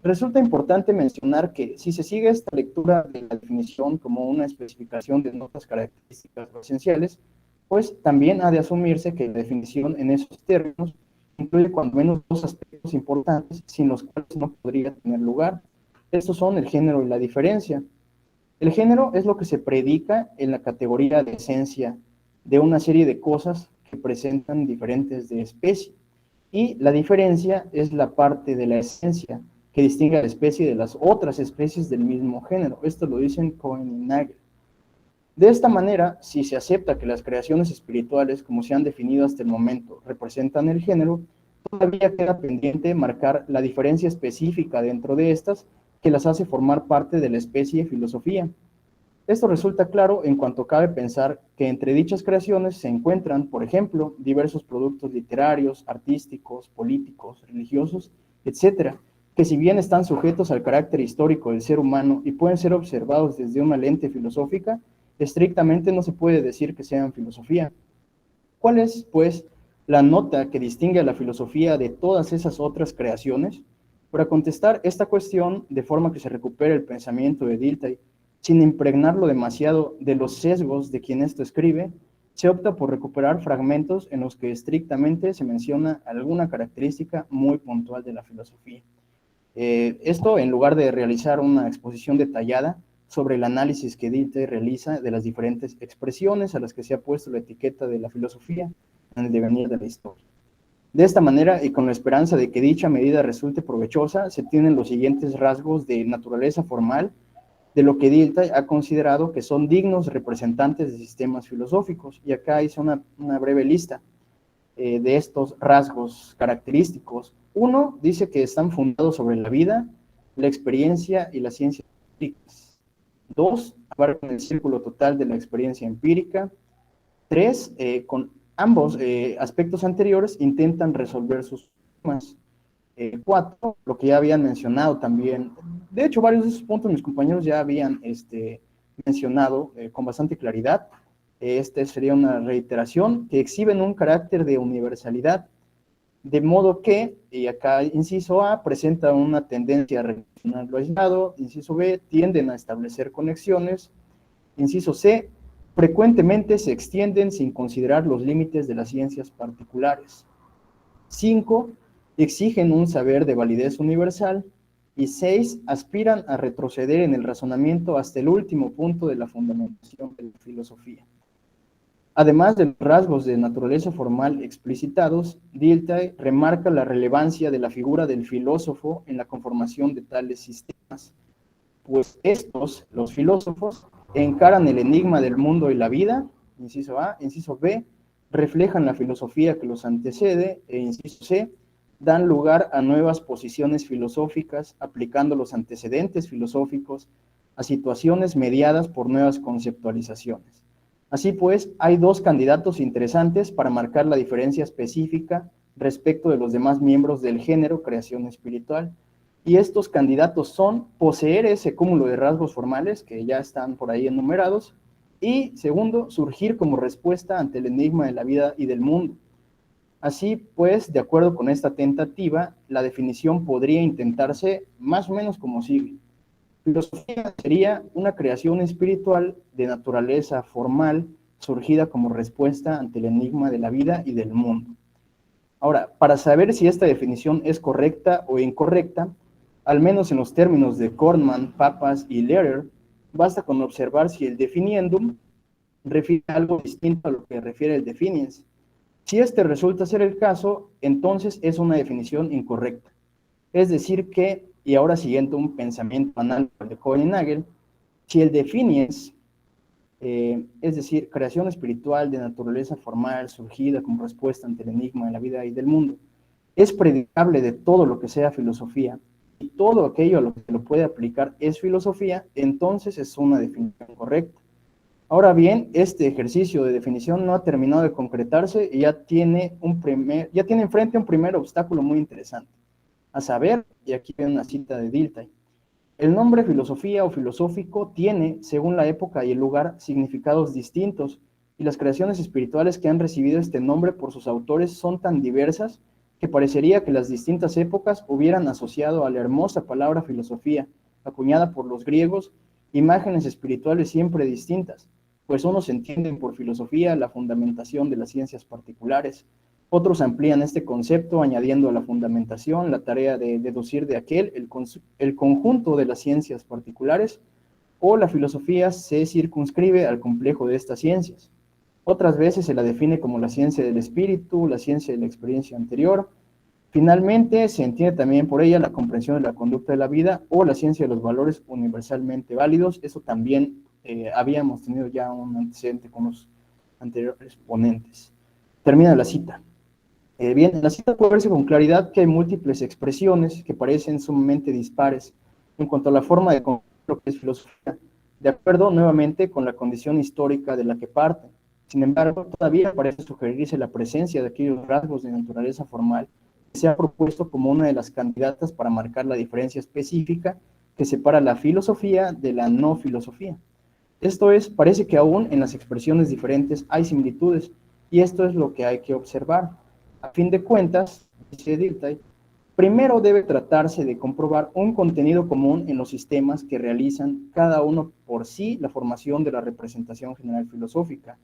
Resulta importante mencionar que si se sigue esta lectura de la definición como una especificación de notas características esenciales, pues también ha de asumirse que la definición en esos términos incluye cuando menos dos aspectos importantes sin los cuales no podría tener lugar. Estos son el género y la diferencia. El género es lo que se predica en la categoría de esencia de una serie de cosas que presentan diferentes de especie. Y la diferencia es la parte de la esencia que distingue a la especie de las otras especies del mismo género. Esto lo dicen Cohen y Nagel. De esta manera, si se acepta que las creaciones espirituales, como se han definido hasta el momento, representan el género, todavía queda pendiente marcar la diferencia específica dentro de estas que las hace formar parte de la especie filosofía. Esto resulta claro en cuanto cabe pensar que entre dichas creaciones se encuentran, por ejemplo, diversos productos literarios, artísticos, políticos, religiosos, etc., que si bien están sujetos al carácter histórico del ser humano y pueden ser observados desde una lente filosófica, estrictamente no se puede decir que sean filosofía. ¿Cuál es, pues, la nota que distingue a la filosofía de todas esas otras creaciones. Para contestar esta cuestión de forma que se recupere el pensamiento de Dilthey, sin impregnarlo demasiado de los sesgos de quien esto escribe, se opta por recuperar fragmentos en los que estrictamente se menciona alguna característica muy puntual de la filosofía. Esto en lugar de realizar una exposición detallada sobre el análisis que Dilthey realiza de las diferentes expresiones a las que se ha puesto la etiqueta de la filosofía en el devenir de la historia. De esta manera, y con la esperanza de que dicha medida resulte provechosa, se tienen los siguientes rasgos de naturaleza formal de lo que Dilthey ha considerado que son dignos representantes de sistemas filosóficos. Y acá hice una breve lista de estos rasgos característicos. Uno, dice que están fundados sobre la vida, la experiencia y las ciencias empíricas. Dos, abarcan el círculo total de la experiencia empírica. Tres, con ambos aspectos anteriores intentan resolver sus problemas. Cuatro, lo que ya habían mencionado también, de hecho varios de esos puntos mis compañeros ya habían mencionado con bastante claridad. Sería una reiteración, que exhiben un carácter de universalidad, de modo que, y acá inciso A, presenta una tendencia a relacionar lo aislado, inciso B, tienden a establecer conexiones, inciso C, frecuentemente se extienden sin considerar los límites de las ciencias particulares. 5, exigen un saber de validez universal, y 6, aspiran a retroceder en el razonamiento hasta el último punto de la fundamentación de la filosofía. Además de los rasgos de naturaleza formal explicitados, Dilthey remarca la relevancia de la figura del filósofo en la conformación de tales sistemas, pues estos, los filósofos, encaran el enigma del mundo y la vida, inciso A, inciso B, reflejan la filosofía que los antecede, e inciso C, dan lugar a nuevas posiciones filosóficas, aplicando los antecedentes filosóficos a situaciones mediadas por nuevas conceptualizaciones. Así pues, hay dos candidatos interesantes para marcar la diferencia específica respecto de los demás miembros del género creación espiritual, y estos candidatos son poseer ese cúmulo de rasgos formales que ya están por ahí enumerados, y segundo, surgir como respuesta ante el enigma de la vida y del mundo. Así pues, de acuerdo con esta tentativa, la definición podría intentarse más o menos como sigue. Filosofía sería una creación espiritual de naturaleza formal, surgida como respuesta ante el enigma de la vida y del mundo. Ahora, para saber si esta definición es correcta o incorrecta, al menos en los términos de Kornmann, Papas y Lehrer, basta con observar si el definiendum refiere a algo distinto a lo que refiere el definiens. Si este resulta ser el caso, entonces es una definición incorrecta. Es decir que, y ahora siguiendo un pensamiento análogo de Cohen y Nagel, si el definiens, es decir, creación espiritual de naturaleza formal surgida como respuesta ante el enigma de la vida y del mundo, es predicable de todo lo que sea filosofía, y todo aquello a lo que se lo puede aplicar es filosofía, entonces es una definición correcta. Ahora bien, este ejercicio de definición no ha terminado de concretarse y ya tiene enfrente un primer obstáculo muy interesante, a saber, y aquí viene una cita de Dilthey, el nombre filosofía o filosófico tiene, según la época y el lugar, significados distintos, y las creaciones espirituales que han recibido este nombre por sus autores son tan diversas que parecería que las distintas épocas hubieran asociado a la hermosa palabra filosofía, acuñada por los griegos, imágenes espirituales siempre distintas, pues unos entienden por filosofía la fundamentación de las ciencias particulares, otros amplían este concepto añadiendo a la fundamentación la tarea de deducir de aquel el conjunto de las ciencias particulares, o la filosofía se circunscribe al complejo de estas ciencias. Otras veces se la define como la ciencia del espíritu, la ciencia de la experiencia anterior. Finalmente, se entiende también por ella la comprensión de la conducta de la vida o la ciencia de los valores universalmente válidos. Eso también habíamos tenido ya un antecedente con los anteriores ponentes. Termina la cita. Bien, en la cita puede verse con claridad que hay múltiples expresiones que parecen sumamente dispares en cuanto a la forma de comprender lo que es filosofía, de acuerdo nuevamente con la condición histórica de la que parte. Sin embargo, todavía parece sugerirse la presencia de aquellos rasgos de naturaleza formal que se ha propuesto como una de las candidatas para marcar la diferencia específica que separa la filosofía de la no filosofía. Esto es, parece que aún en las expresiones diferentes hay similitudes, y esto es lo que hay que observar. A fin de cuentas, dice Dilthey, primero debe tratarse de comprobar un contenido común en los sistemas que realizan cada uno por sí la formación de la representación general filosófica.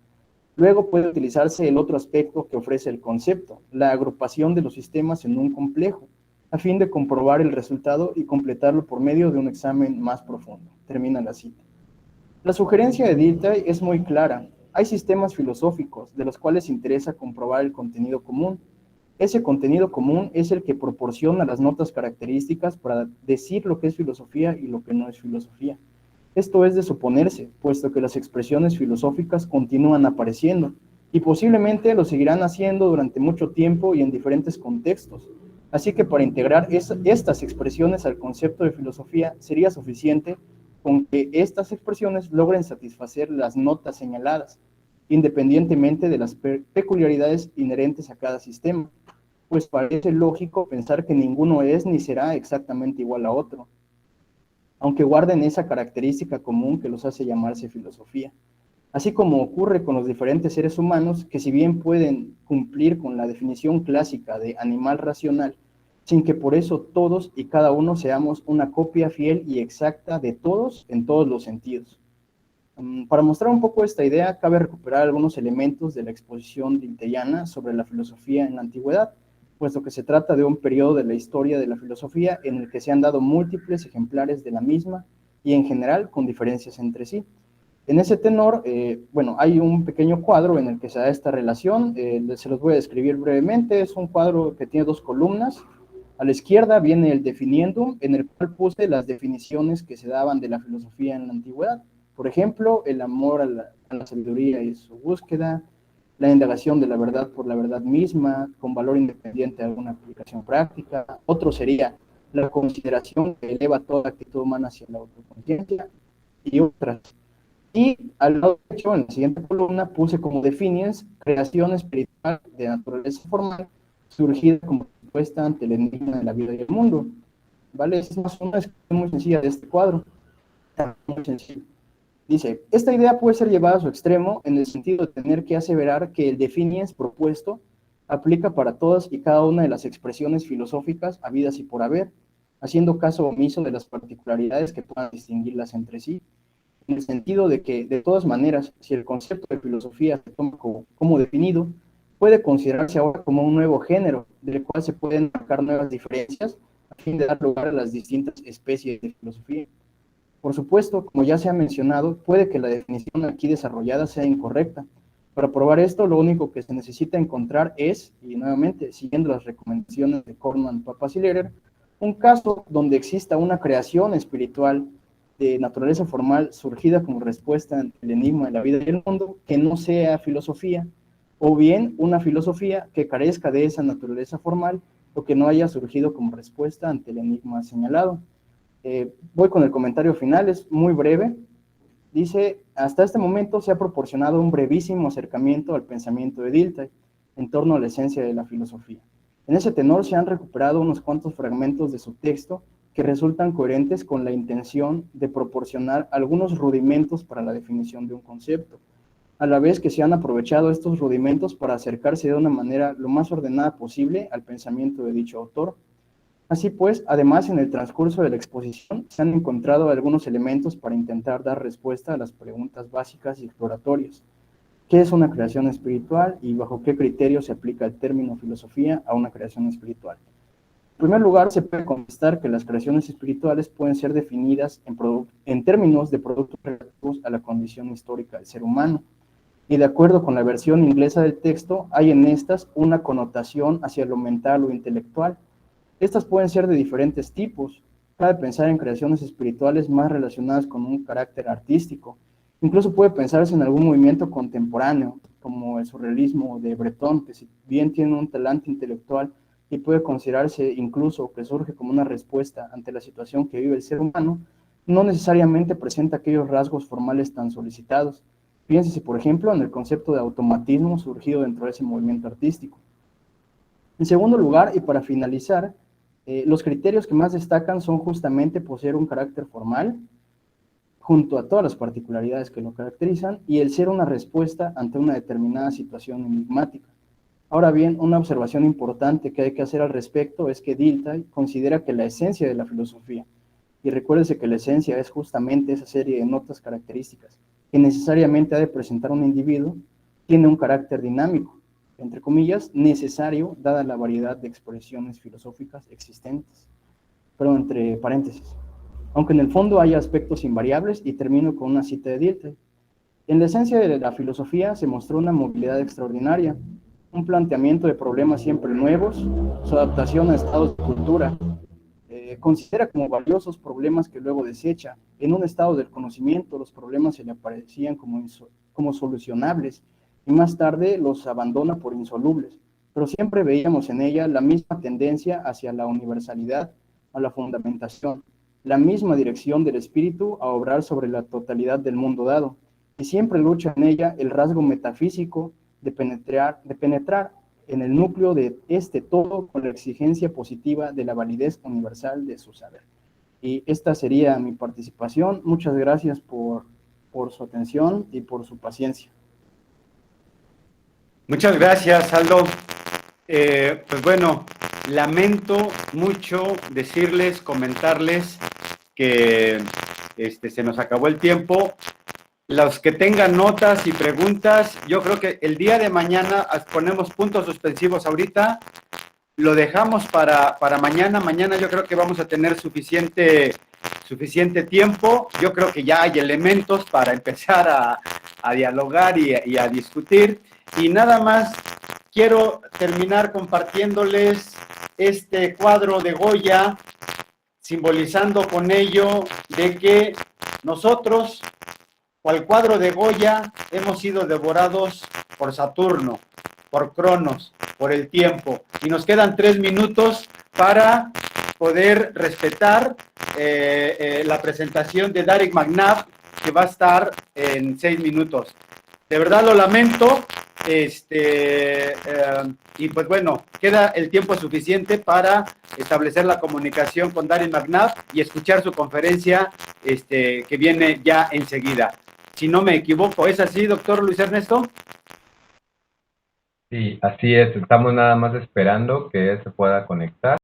Luego puede utilizarse el otro aspecto que ofrece el concepto, la agrupación de los sistemas en un complejo, a fin de comprobar el resultado y completarlo por medio de un examen más profundo. Termina la cita. La sugerencia de Dilthey es muy clara. Hay sistemas filosóficos de los cuales interesa comprobar el contenido común. Ese contenido común es el que proporciona las notas características para decir lo que es filosofía y lo que no es filosofía. Esto es de suponerse, puesto que las expresiones filosóficas continúan apareciendo, y posiblemente lo seguirán haciendo durante mucho tiempo y en diferentes contextos. Así que para integrar estas expresiones al concepto de filosofía sería suficiente con que estas expresiones logren satisfacer las notas señaladas, independientemente de las peculiaridades inherentes a cada sistema, pues parece lógico pensar que ninguno es ni será exactamente igual a otro, aunque guarden esa característica común que los hace llamarse filosofía. Así como ocurre con los diferentes seres humanos, que si bien pueden cumplir con la definición clásica de animal racional, sin que por eso todos y cada uno seamos una copia fiel y exacta de todos en todos los sentidos. Para mostrar un poco esta idea, cabe recuperar algunos elementos de la exposición diltheyana sobre la filosofía en la antigüedad, puesto que se trata de un periodo de la historia de la filosofía en el que se han dado múltiples ejemplares de la misma y en general con diferencias entre sí. En ese tenor, hay un pequeño cuadro en el que se da esta relación, se los voy a describir brevemente. Es un cuadro que tiene 2 columnas. A la izquierda viene el definiendum, en el cual puse las definiciones que se daban de la filosofía en la antigüedad. Por ejemplo, el amor a la sabiduría y su búsqueda, la indagación de la verdad por la verdad misma, con valor independiente de alguna aplicación práctica. Otro sería la consideración que eleva toda actitud humana hacia la autoconciencia, y otras. Y al lado derecho, en la siguiente columna, puse como definies creación espiritual de naturaleza formal, surgida como respuesta ante el enigma de la vida y el mundo. ¿Vale? Es más una descripción muy sencilla de este cuadro. Muy sencillo. Dice, esta idea puede ser llevada a su extremo en el sentido de tener que aseverar que el definies propuesto aplica para todas y cada una de las expresiones filosóficas habidas y por haber, haciendo caso omiso de las particularidades que puedan distinguirlas entre sí, en el sentido de que, de todas maneras, si el concepto de filosofía se toma como definido, puede considerarse ahora como un nuevo género, del cual se pueden marcar nuevas diferencias a fin de dar lugar a las distintas especies de filosofía. Por supuesto, como ya se ha mencionado, puede que la definición aquí desarrollada sea incorrecta. Para probar esto, lo único que se necesita encontrar es, y nuevamente, siguiendo las recomendaciones de Kornmann, Papas y Lehrer, un caso donde exista una creación espiritual de naturaleza formal surgida como respuesta ante el enigma de la vida y el mundo, que no sea filosofía, o bien una filosofía que carezca de esa naturaleza formal o que no haya surgido como respuesta ante el enigma señalado. Voy con el comentario final, es muy breve. Dice, hasta este momento se ha proporcionado un brevísimo acercamiento al pensamiento de Dilthey en torno a la esencia de la filosofía. En ese tenor se han recuperado unos cuantos fragmentos de su texto que resultan coherentes con la intención de proporcionar algunos rudimentos para la definición de un concepto, a la vez que se han aprovechado estos rudimentos para acercarse de una manera lo más ordenada posible al pensamiento de dicho autor. Así pues, además, en el transcurso de la exposición se han encontrado algunos elementos para intentar dar respuesta a las preguntas básicas y exploratorias. ¿Qué es una creación espiritual y bajo qué criterio se aplica el término filosofía a una creación espiritual? En primer lugar, se puede contestar que las creaciones espirituales pueden ser definidas en términos de productos relativos a la condición histórica del ser humano. Y de acuerdo con la versión inglesa del texto, hay en estas una connotación hacia lo mental o intelectual. Estas pueden ser de diferentes tipos. Cabe pensar en creaciones espirituales más relacionadas con un carácter artístico. Incluso puede pensarse en algún movimiento contemporáneo, como el surrealismo de Breton, que si bien tiene un talante intelectual y puede considerarse incluso que surge como una respuesta ante la situación que vive el ser humano, no necesariamente presenta aquellos rasgos formales tan solicitados. Piénsese, por ejemplo, en el concepto de automatismo surgido dentro de ese movimiento artístico. En segundo lugar, y para finalizar, los criterios que más destacan son justamente poseer un carácter formal, junto a todas las particularidades que lo caracterizan, y el ser una respuesta ante una determinada situación enigmática. Ahora bien, una observación importante que hay que hacer al respecto es que Dilthey considera que la esencia de la filosofía, y recuérdese que la esencia es justamente esa serie de notas características que necesariamente ha de presentar un individuo, tiene un carácter dinámico, entre comillas, necesario, dada la variedad de expresiones filosóficas existentes, pero entre paréntesis. Aunque en el fondo hay aspectos invariables, y termino con una cita de Dilthey. En la esencia de la filosofía se mostró una movilidad extraordinaria, un planteamiento de problemas siempre nuevos, su adaptación a estados de cultura. Considera como valiosos problemas que luego desecha. En un estado del conocimiento, los problemas se le aparecían como solucionables, y más tarde los abandona por insolubles. Pero siempre veíamos en ella la misma tendencia hacia la universalidad, a la fundamentación, la misma dirección del espíritu a obrar sobre la totalidad del mundo dado, y siempre lucha en ella el rasgo metafísico de penetrar en el núcleo de este todo con la exigencia positiva de la validez universal de su saber. Y esta sería mi participación. Muchas gracias por su atención y por su paciencia. Muchas gracias, Aldo. Pues bueno, lamento mucho decirles, comentarles que se nos acabó el tiempo. Los que tengan notas y preguntas, yo creo que el día de mañana ponemos puntos suspensivos ahorita, lo dejamos para mañana. Mañana yo creo que vamos a tener suficiente tiempo. Yo creo que ya hay elementos para empezar a dialogar y a discutir. Y nada más quiero terminar compartiéndoles este cuadro de Goya, simbolizando con ello de que nosotros, cual cuadro de Goya, hemos sido devorados por Saturno, por Cronos, por el tiempo. Y nos quedan 3 minutos para poder respetar la presentación de Darek McNabb, que va a estar en 6 minutos. De verdad lo lamento. Y pues bueno, queda el tiempo suficiente para establecer la comunicación con Darek McNabb y escuchar su conferencia que viene ya enseguida. Si no me equivoco, ¿es así, doctor Luis Ernesto? Sí, así es. Estamos nada más esperando que él se pueda conectar.